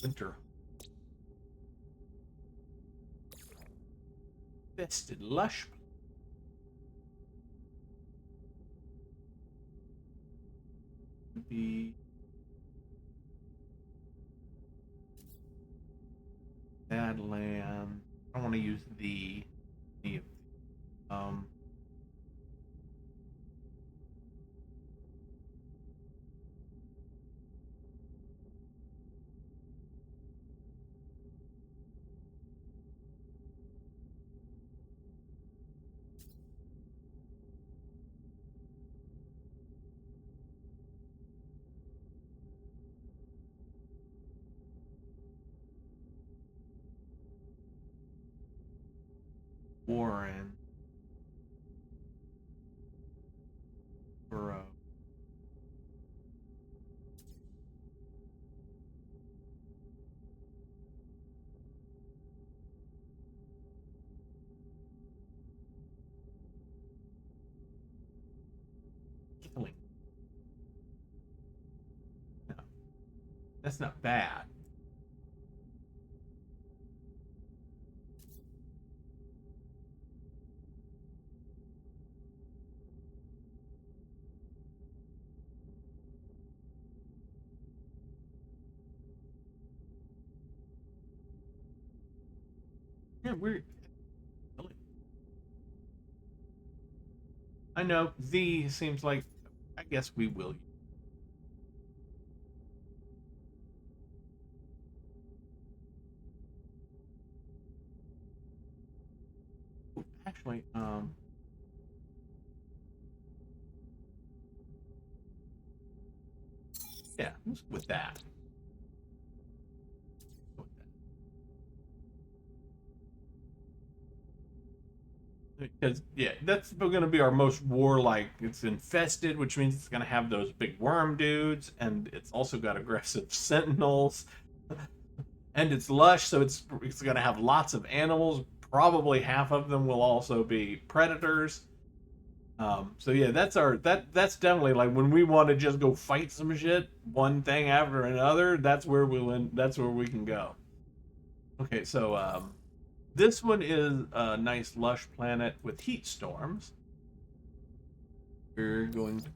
winter. Vested lush. Be Badland. I don't want to use the Warren. Borough. Killing. No, that's not bad. Yeah, we're. I know Z seems like. I guess we will. Actually, yeah, with that. Because yeah, that's going to be our most warlike. It's infested, which means it's going to have those big worm dudes, and it's also got aggressive sentinels, and it's lush, so it's going to have lots of animals. Probably half of them will also be predators. So yeah, that's definitely like when we want to just go fight some shit, one thing after another. That's where that's where we can go. Okay, so this one is a nice lush planet with heat storms. We're going to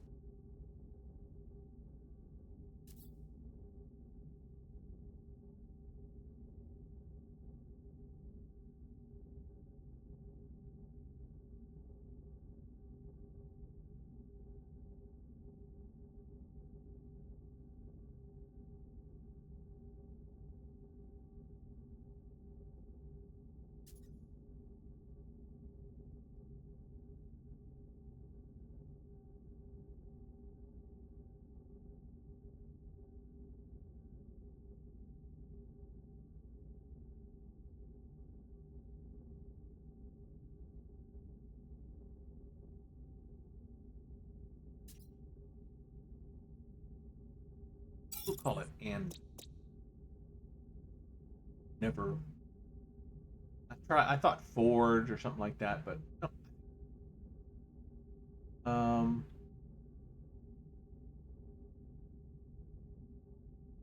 call it and never. I thought forge or something like that, but no.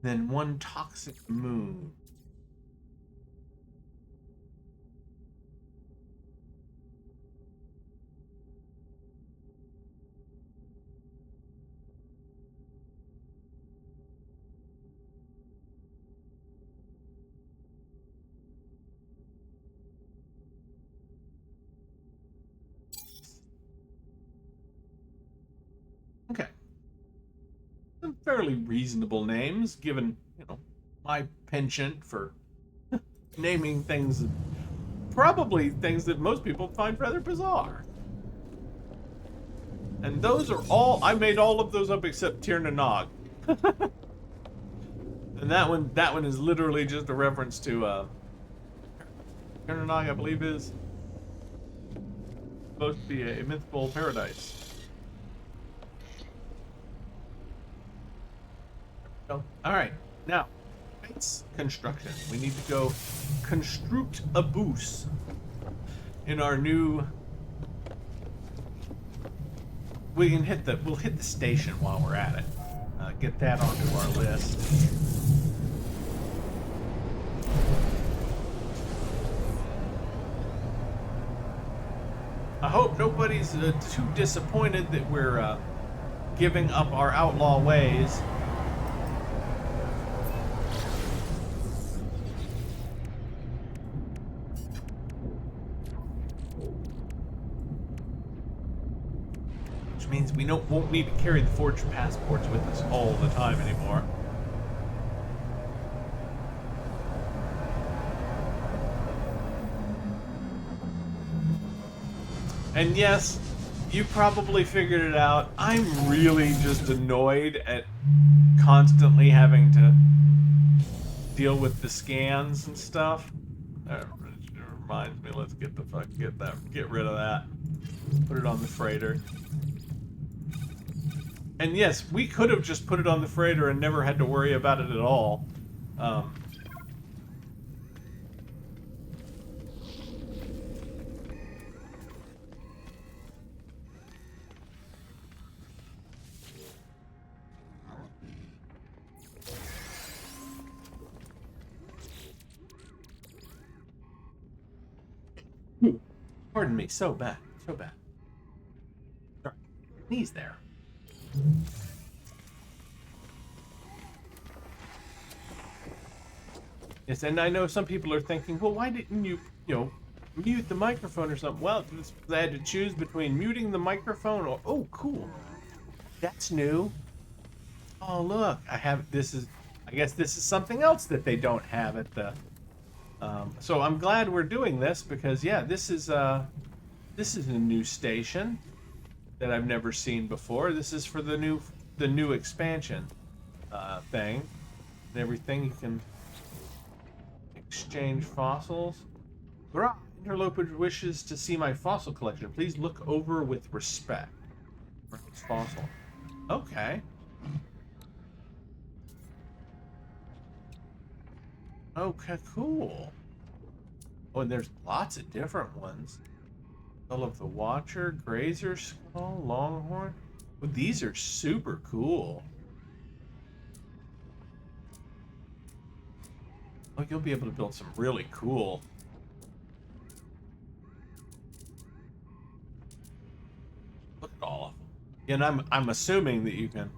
Then one toxic moon. Okay. Some fairly reasonable names, given, my penchant for naming things, probably things that most people find rather bizarre. And those are all, I made all of those up except Tir na Nog. And that one is literally just a reference to, Tir na Nog, I believe, is supposed to be a mythical paradise. Alright, now, it's construction. We need to go construct a booth in our new... We'll hit the station while we're at it. Get that onto our list. I hope nobody's too disappointed that we're giving up our outlaw ways. Means we won't need to carry the forged passports with us all the time anymore. And yes, you probably figured it out. I'm really just annoyed at constantly having to deal with the scans and stuff. It reminds me, let's get rid of that. Put it on the freighter. And yes, we could have just put it on the freighter and never had to worry about it at all. Pardon me, so bad. Sorry. Knees there. Yes, and I know some people are thinking, well, why didn't you, mute the microphone or something? Well, I had to choose between muting the microphone or, oh, cool. That's new. Oh, look, I guess this is something else that they don't have at the, so I'm glad we're doing this because, yeah, this is a new station that I've never seen before. This is for the new expansion thing and everything. You can exchange fossils. Hurrah! Interloper wishes to see my fossil collection. Please look over with respect. Fossil. Okay. Okay, cool. Oh, and there's lots of different ones. Skull of the Watcher, Grazer Skull, Longhorn. Oh, these are super cool. Oh, you'll be able to build some really cool. Look at all of them. And I'm assuming that you can.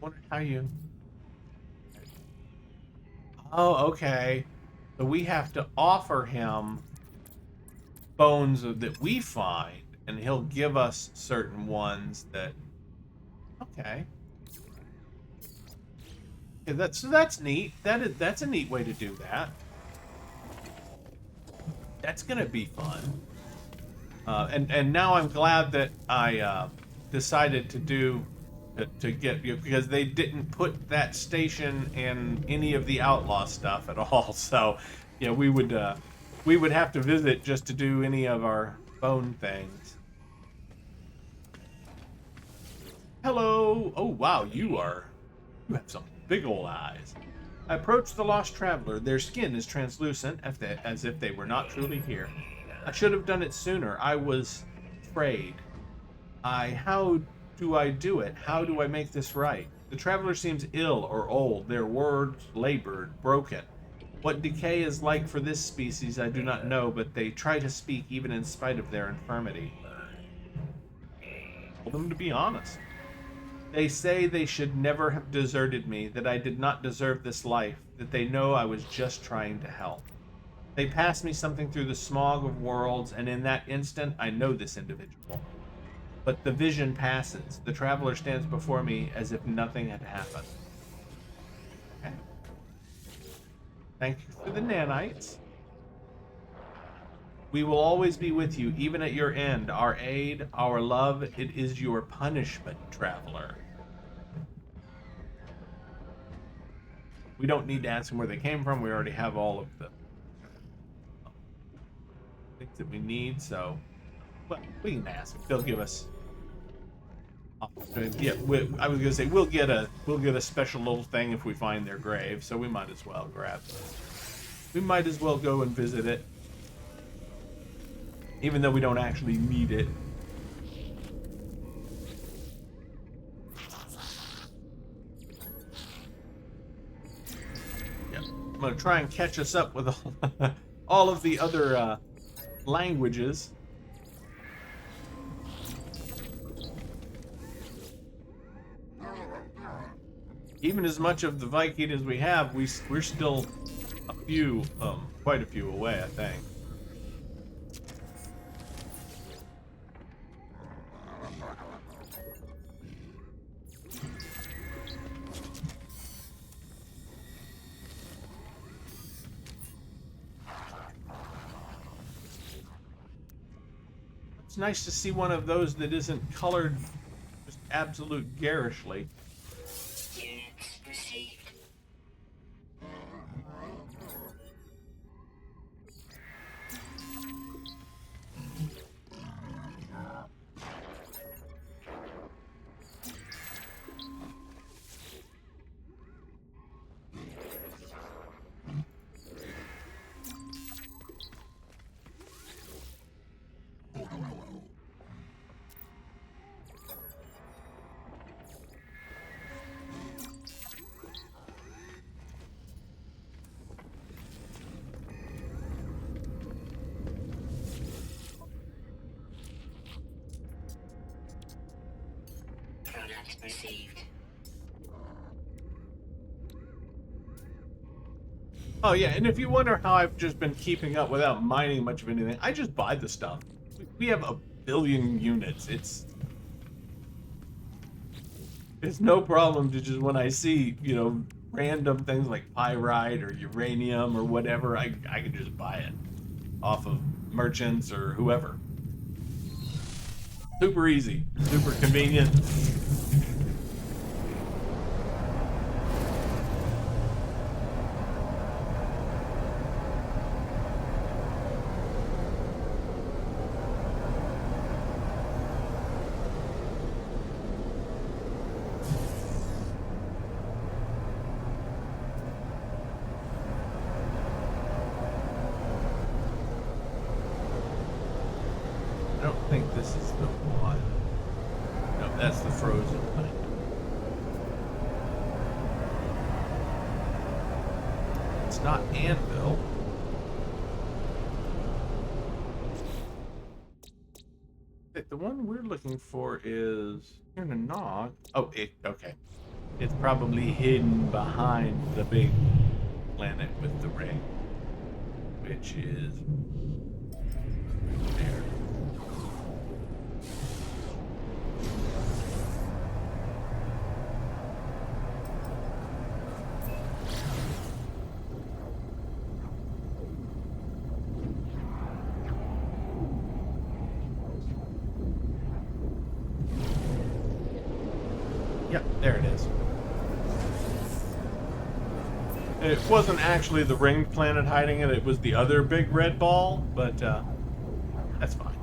Wonder how you. Oh, okay. So we have to offer him bones that we find, and he'll give us certain ones that. Okay. Yeah, that's neat. That's a neat way to do that. That's gonna be fun. And now I'm glad that I decided to get, because they didn't put that station in any of the Outlaw stuff at all. So, yeah, we would have to visit just to do any of our bone things. Hello. Oh wow, you are You have some big old eyes. I approach the lost traveler. Their skin is translucent, as if they were not truly here. I should have done it sooner. I was afraid. How do I do it? How do I make this right? The traveler seems ill or old, their words labored, broken. What decay is like for this species, I do not know, but they try to speak even in spite of their infirmity. Tell them to be honest. They say they should never have deserted me, that I did not deserve this life, that they know I was just trying to help. They pass me something through the smog of worlds, and in that instant, I know this individual. But the vision passes. The traveler stands before me as if nothing had happened. Okay. Thank you for the nanites. We will always be with you, even at your end. Our aid, our love, it is your punishment, traveler. We don't need to ask them where they came from. We already have all of the things that we need, so well, we can ask them. They'll give us. Yeah, I was gonna say we'll get a special little thing if we find their grave, so we might as well grab. We might as well go and visit it, even though we don't actually need it. Yeah, I'm gonna try and catch us up with all of the other languages. Even as much of the Viking as we have, we're still a few, quite a few away, I think. It's nice to see one of those that isn't colored just absolute garishly. Units received. Product received. Oh yeah, and if you wonder how I've just been keeping up without mining much of anything, I just buy the stuff. We have a billion units. It's no problem to just, when I see, random things like pyrite or uranium or whatever, I can just buy it off of merchants or whoever. Super easy, super convenient. I don't think this is the one. No, that's the frozen one. It's not anvil. The one we're looking for is here in a nog. Oh, okay. It's probably hidden behind the big planet with the ring, which is there. Yep, there it is. It wasn't actually the ringed planet hiding it, it was the other big red ball, but that's fine.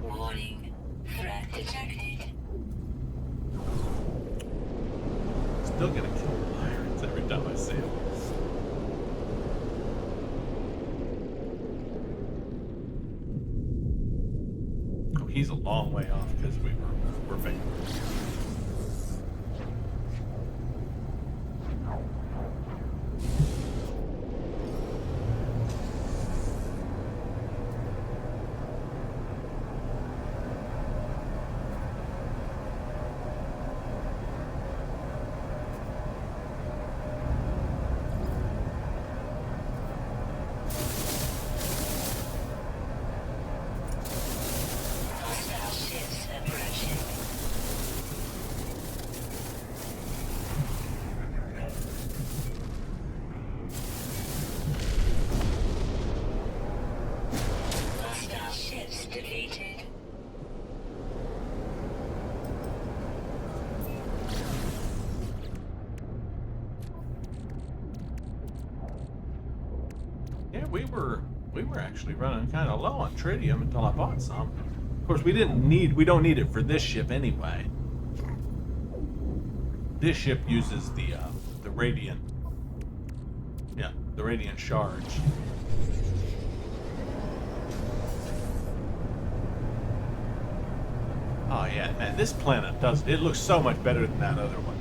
Warning. Threat detected. still gonna kill pirates every time I see them. Oh, he's a long way off because we're big. Hostile ships approaching. Hostile ships defeated. Yeah, we were actually running kind of low on tritium until I bought some. Of course, we don't need it for this ship anyway. This ship uses the radiant, yeah, the radiant shards. Oh yeah, man, this planet it looks so much better than that other one.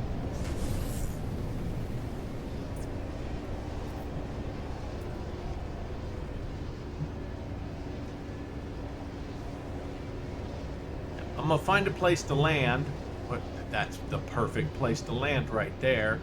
I'm gonna find a place to land. But that's the perfect place to land right there.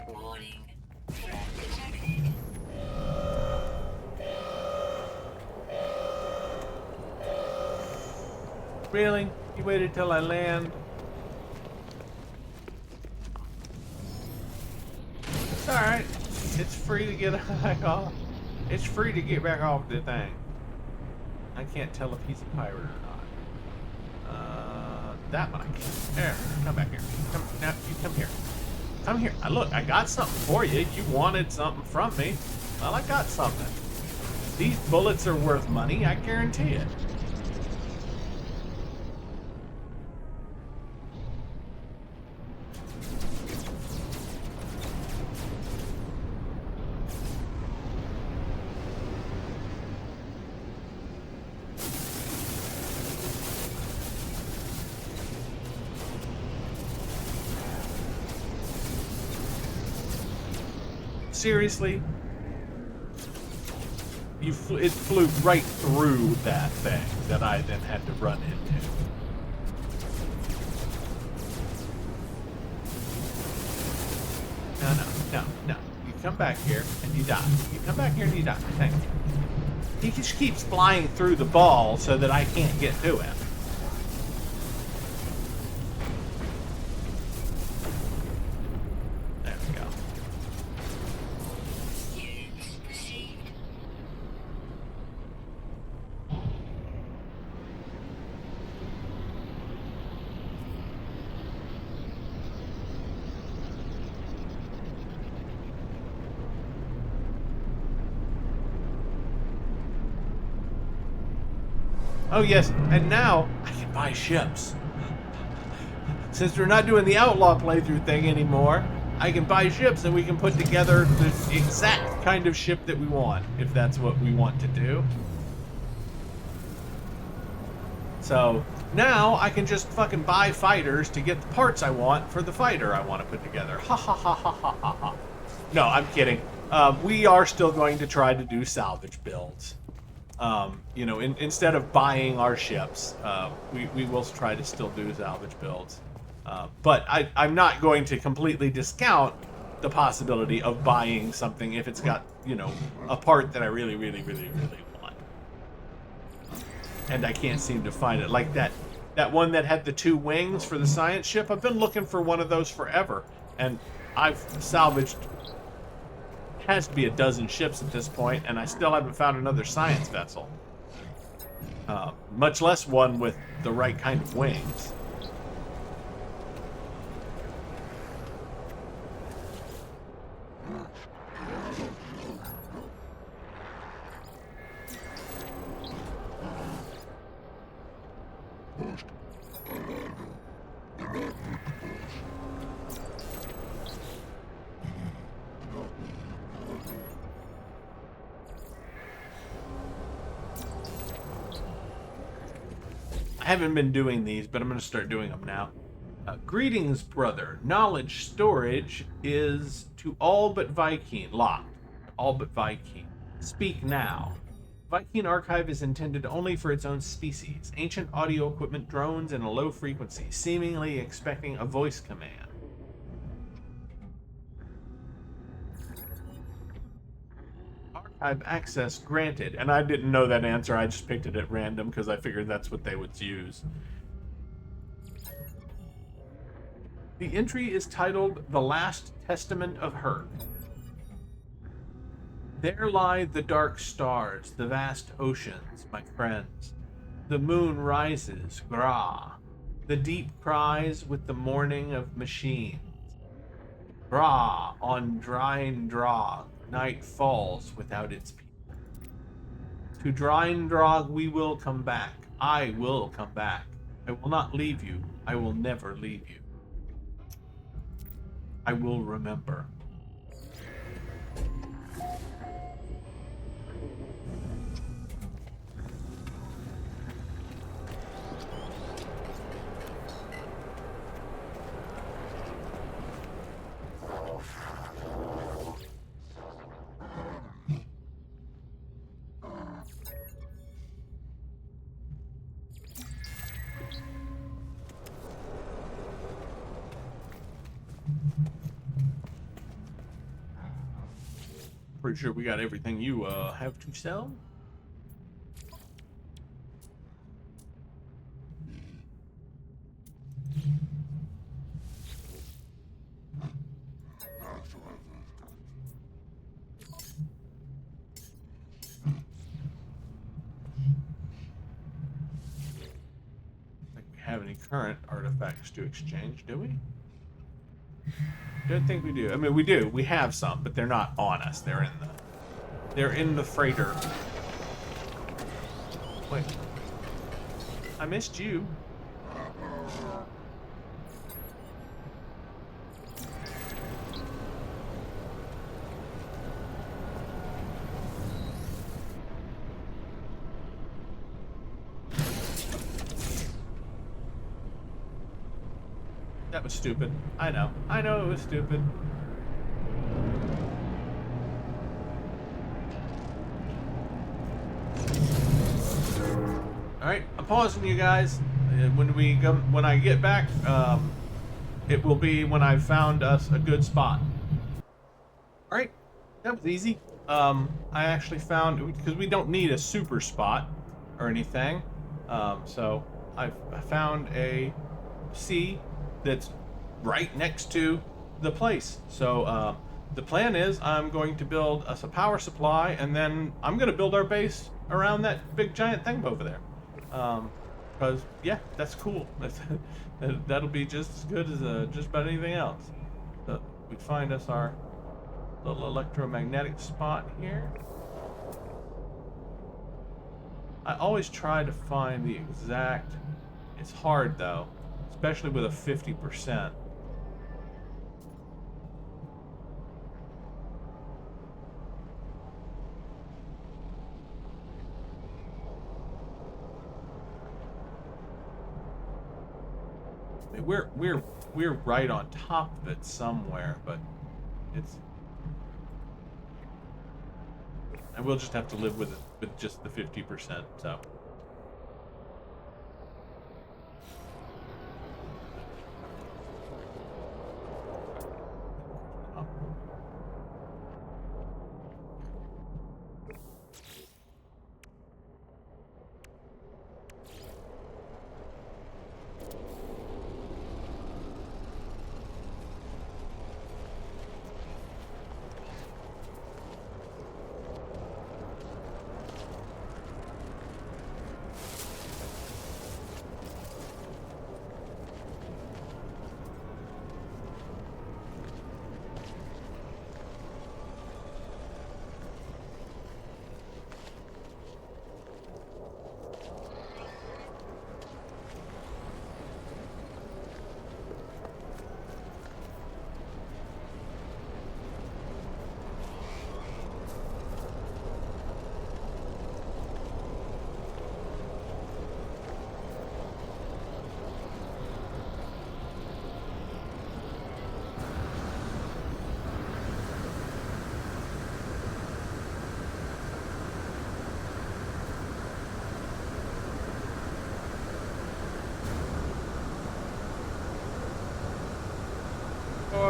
Warning. Threat detected. Really? You waited till I land? It's alright. It's free to get back off. It's free to get back off the thing. I can't tell if he's a pirate or not. That one I can. There, come back here. Come now, you come here. Come here. Look, I got something for you. You wanted something from me. Well, I got something. These bullets are worth money, I guarantee it. Seriously? It flew right through that thing that I then had to run into. No. You come back here and you die. You come back here and you die. Thank you. He just keeps flying through the ball so that I can't get to him. There we go. Units received. Oh yes, and now I can buy ships. Since we're not doing the Outlaw playthrough thing anymore, I can buy ships and we can put together the exact kind of ship that we want, if that's what we want to do. So now I can just fucking buy fighters to get the parts I want for the fighter I want to put together. Ha ha ha ha ha ha ha. No, I'm kidding. We are still going to try to do salvage builds. You know, instead of buying our ships, we will try to still do salvage builds. But I'm not going to completely discount the possibility of buying something if it's got, you know, a part that I really, really, really, really want. And I can't seem to find it. Like that one that had the 2 wings for the science ship. I've been looking for one of those forever. And I've salvaged has to be a dozen ships at this point, and I still haven't found another science vessel. Much less one with the right kind of wings. I haven't been doing these, but I'm going to start doing them now. Greetings, brother. Knowledge storage is to all but Vy'keen. Locked. All but Vy'keen. Speak now. Vy'keen archive is intended only for its own species. Ancient audio equipment drones in a low frequency, seemingly expecting a voice command. Archive access granted. And I didn't know that answer. I just picked it at random because I figured that's what they would use. The entry is titled The Last Testament of Herc. There lie the dark stars, the vast oceans, my friends. The moon rises, Gra. The deep cries with the morning of machines. Gra on Drain Drog, night falls without its people. To Drain Drog we will come back. I will come back. I will not leave you. I will never leave you. I will remember. Pretty sure we got everything you have to sell. Think we have any current artifacts to exchange, do we? Don't think we do. I mean, we do. We have some, but they're not on us. They're in the freighter. Wait. I missed you. That was stupid. I know. I know it was stupid. Alright, I'm pausing you guys. When I get back, it will be when I've found us a good spot. Alright, that was easy. I actually found, because we don't need a super spot or anything. So I found a sea that's right next to the place. So the plan is I'm going to build us a power supply, and then I'm going to build our base around that big giant thing over there. Because, yeah, that's cool. That'll be just as good as just about anything else. So we find us our little electromagnetic spot here. I always try to find the exact... It's hard, though. Especially with a 50%. We're right on top of it somewhere, but it's... I will just have to live with it with just the 50%, so...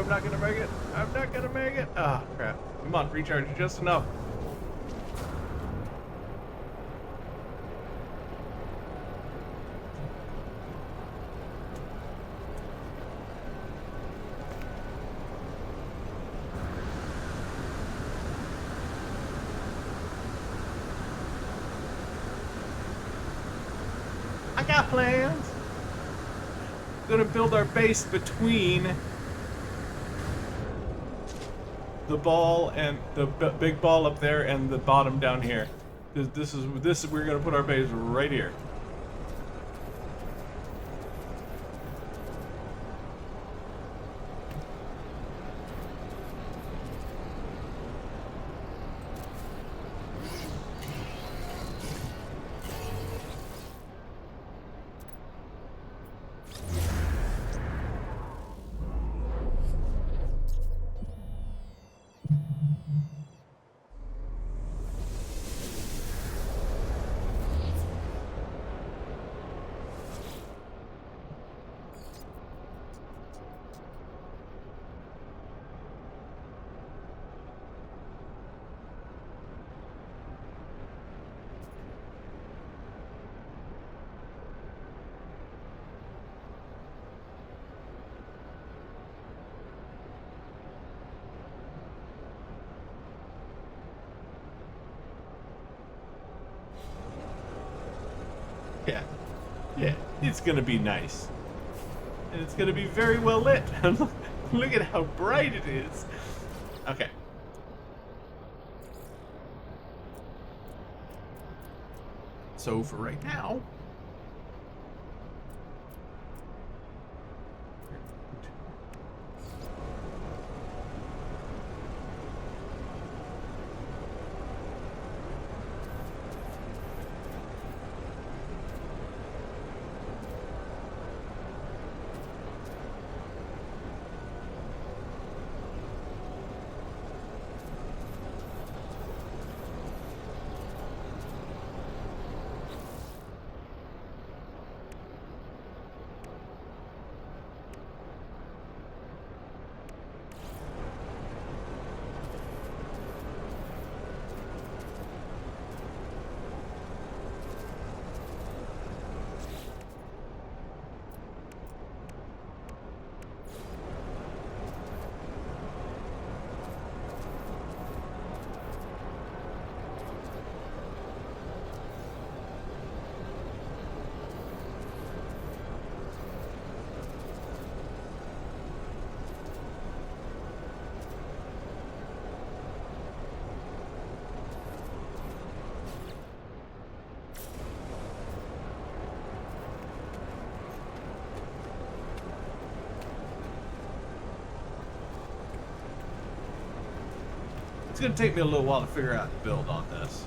I'm not gonna make it. I'm not gonna make it. Ah, crap. Come on, recharge just enough. I got plans. We're gonna build our base between the ball and the big ball up there and the bottom down here. This is we're gonna put our base right here. Yeah. Yeah. It's gonna be nice. And it's gonna be very well lit. Look at how bright it is. Okay. So for right now, it's gonna take me a little while to figure out the build on this.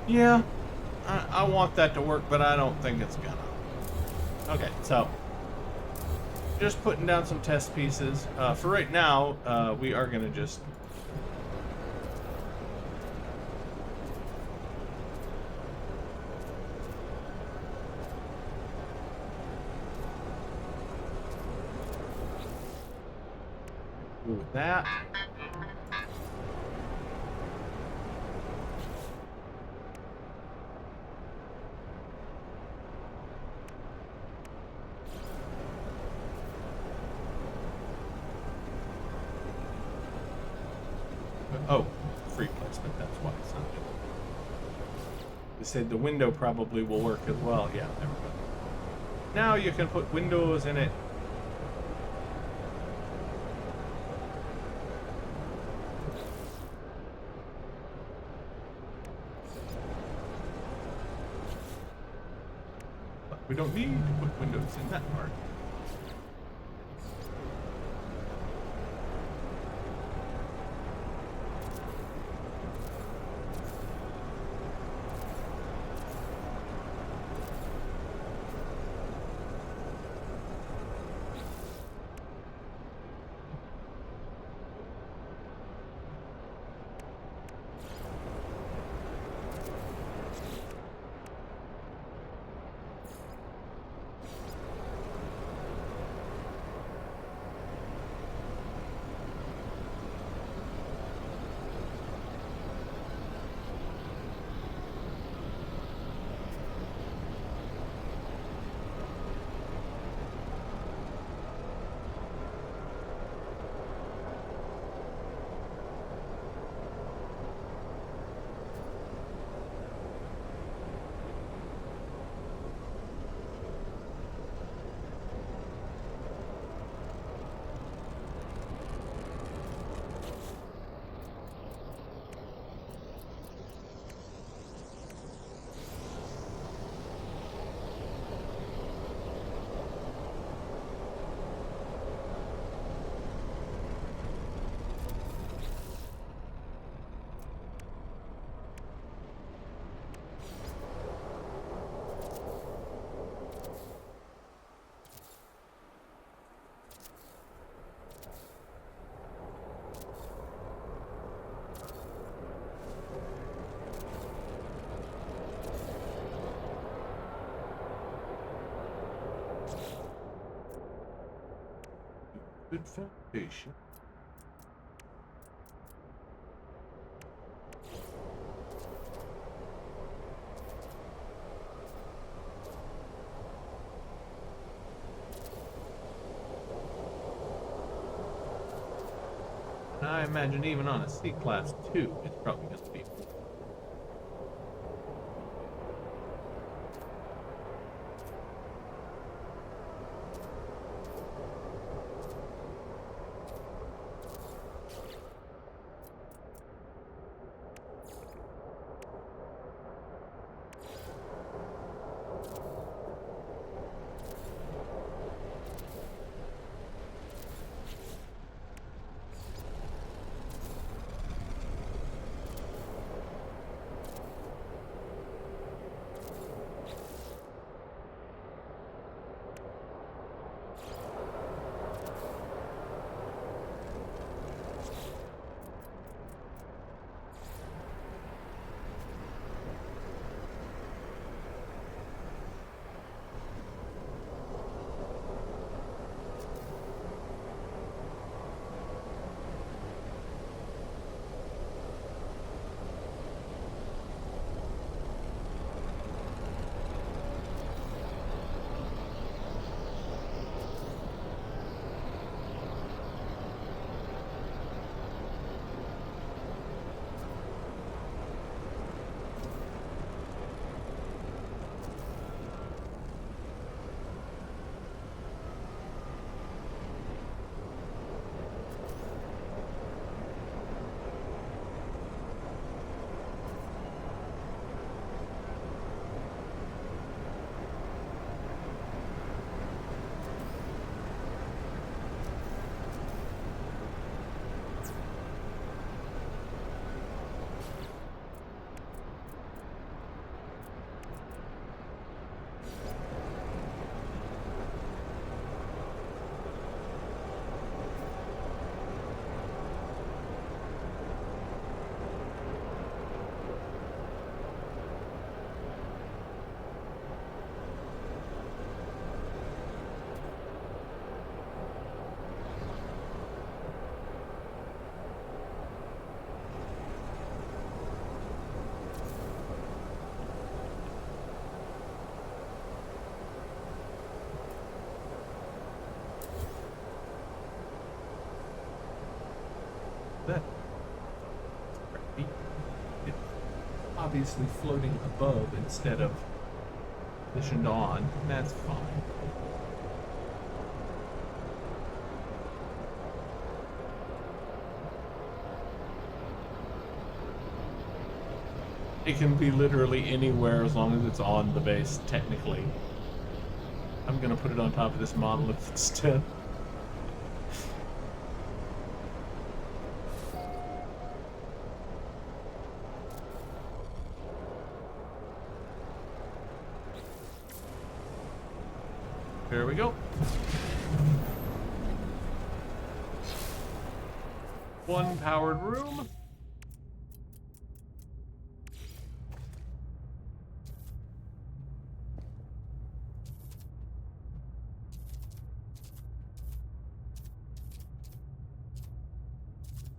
Yeah, I want that to work, but I don't think it's gonna. Okay, so just putting down some test pieces. For right now, we are gonna just do with that. Oh, free placement. That's why it's not doing it. They said the window probably will work as well. Yeah, there we go. Now you can put windows in it. But we don't need to put windows in that part. Good foundation. And I imagine even on a C-Class 2, it's probably going to be. That it's obviously floating above instead of positioned on. That's fine. It can be literally anywhere as long as it's on the base, technically. I'm gonna put it on top of this monolith instead. There we go. One powered room.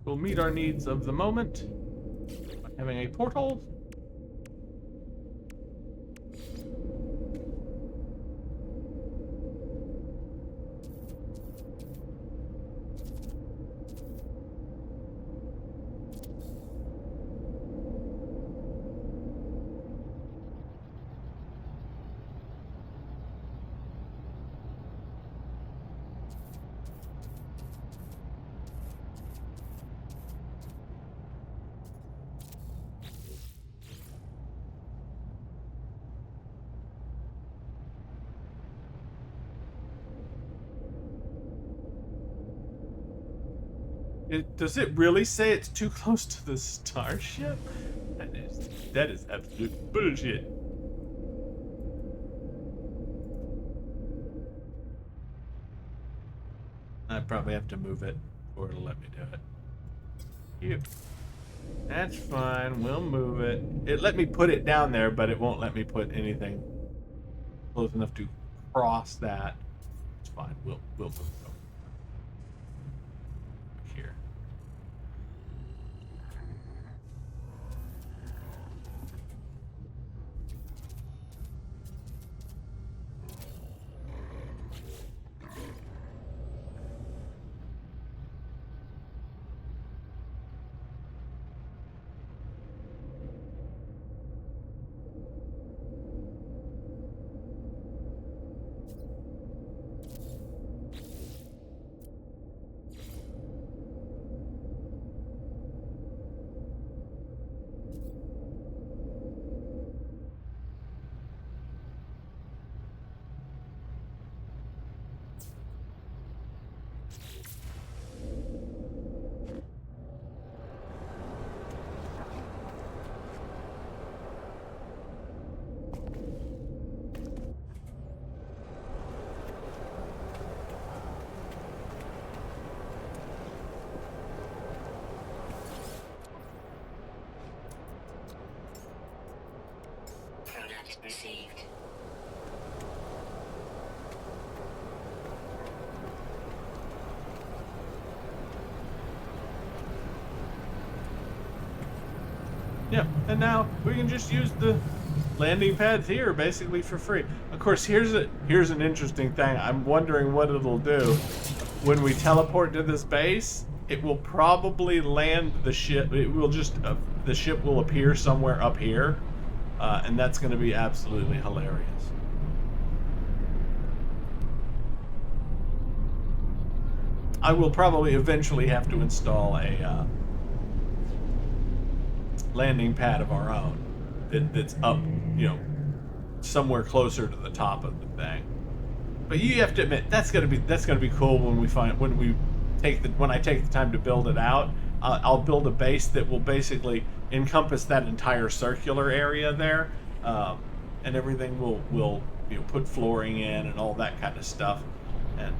We'll meet our needs of the moment by having a portal. Does it really say it's too close to the starship? That is absolute bullshit. I probably have to move it, or it'll let me do it. Yep. That's fine. We'll move it. It let me put it down there, but it won't let me put anything close enough to cross that. It's fine. We'll move it over here. Product received. Yeah, and now we can just use the landing pads here basically for free. Of course, here's an interesting thing. I'm wondering what it'll do when we teleport to this base. It will probably land the ship. It will just the ship will appear somewhere up here, and that's going to be absolutely hilarious. I will probably eventually have to install a landing pad of our own that's up, somewhere closer to the top of the thing. But you have to admit that's gonna be cool when I take the time to build it out. I'll build a base that will basically encompass that entire circular area there, and everything will put flooring in and all that kind of stuff, and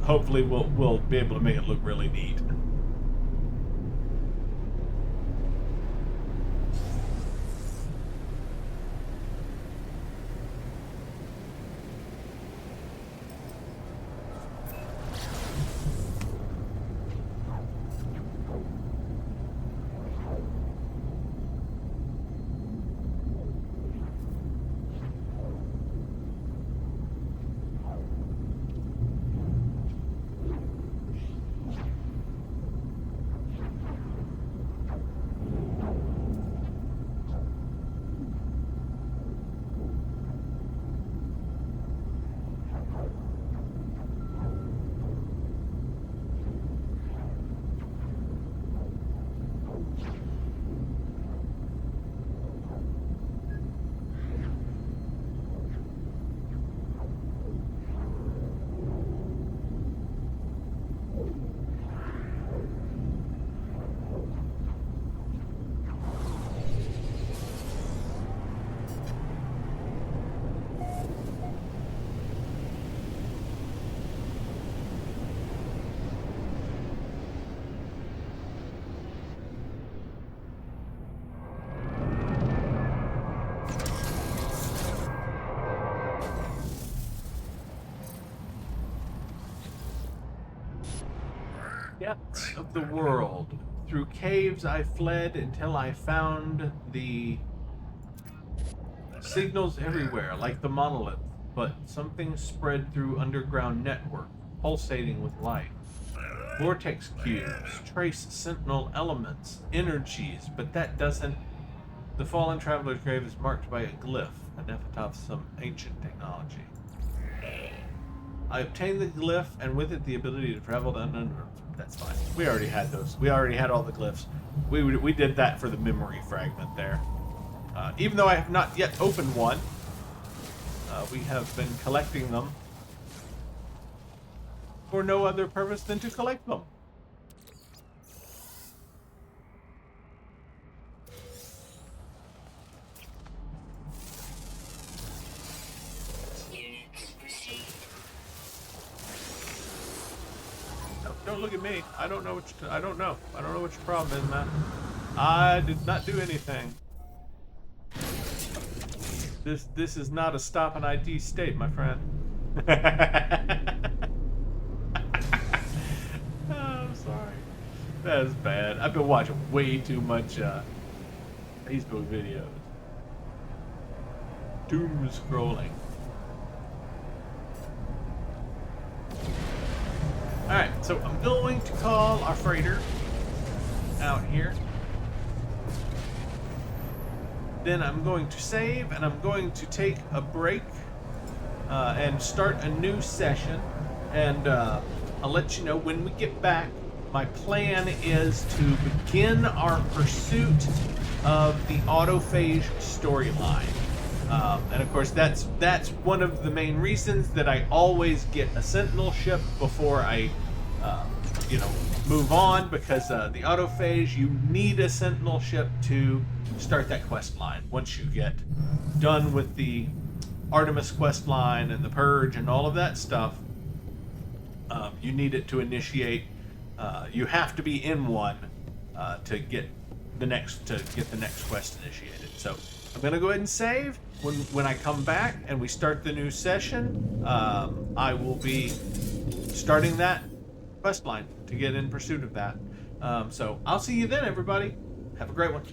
hopefully we'll be able to make it look really neat. depths of the world. Through caves I fled until I found the signals everywhere, like the monolith, but something spread through underground network, pulsating with life. Vortex cubes, trace sentinel elements, energies, but that doesn't... The fallen traveler's grave is marked by a glyph, an epitaph of some ancient technology. I obtained the glyph, and with it the ability to travel to unknown... That's fine. We already had those. We already had all the glyphs. We did that for the memory fragment there. Even though I have not yet opened one, we have been collecting them for no other purpose than to collect them. Units received. No, don't look at me. I don't know what I don't know. I don't know what your problem is, man. I did not do anything. This is not a stop an ID state, my friend. Oh, I'm sorry. That is bad. I've been watching way too much Facebook videos. Doom scrolling. Alright, so I'm going to call our freighter out here. Then I'm going to save, and I'm going to take a break and start a new session. And I'll let you know when we get back. My plan is to begin our pursuit of the autophage storyline. And of course, that's one of the main reasons that I always get a sentinel ship before I, move on, because the autophage, you need a sentinel ship to start that quest line. Once you get done with the Artemis quest line and the Purge and all of that stuff, you need it to initiate. You have to be in one to get the next quest initiated. So I'm gonna go ahead and save. When I come back and we start the new session, I will be starting that quest line to get in pursuit of that. So I'll see you then, everybody. Have a great one.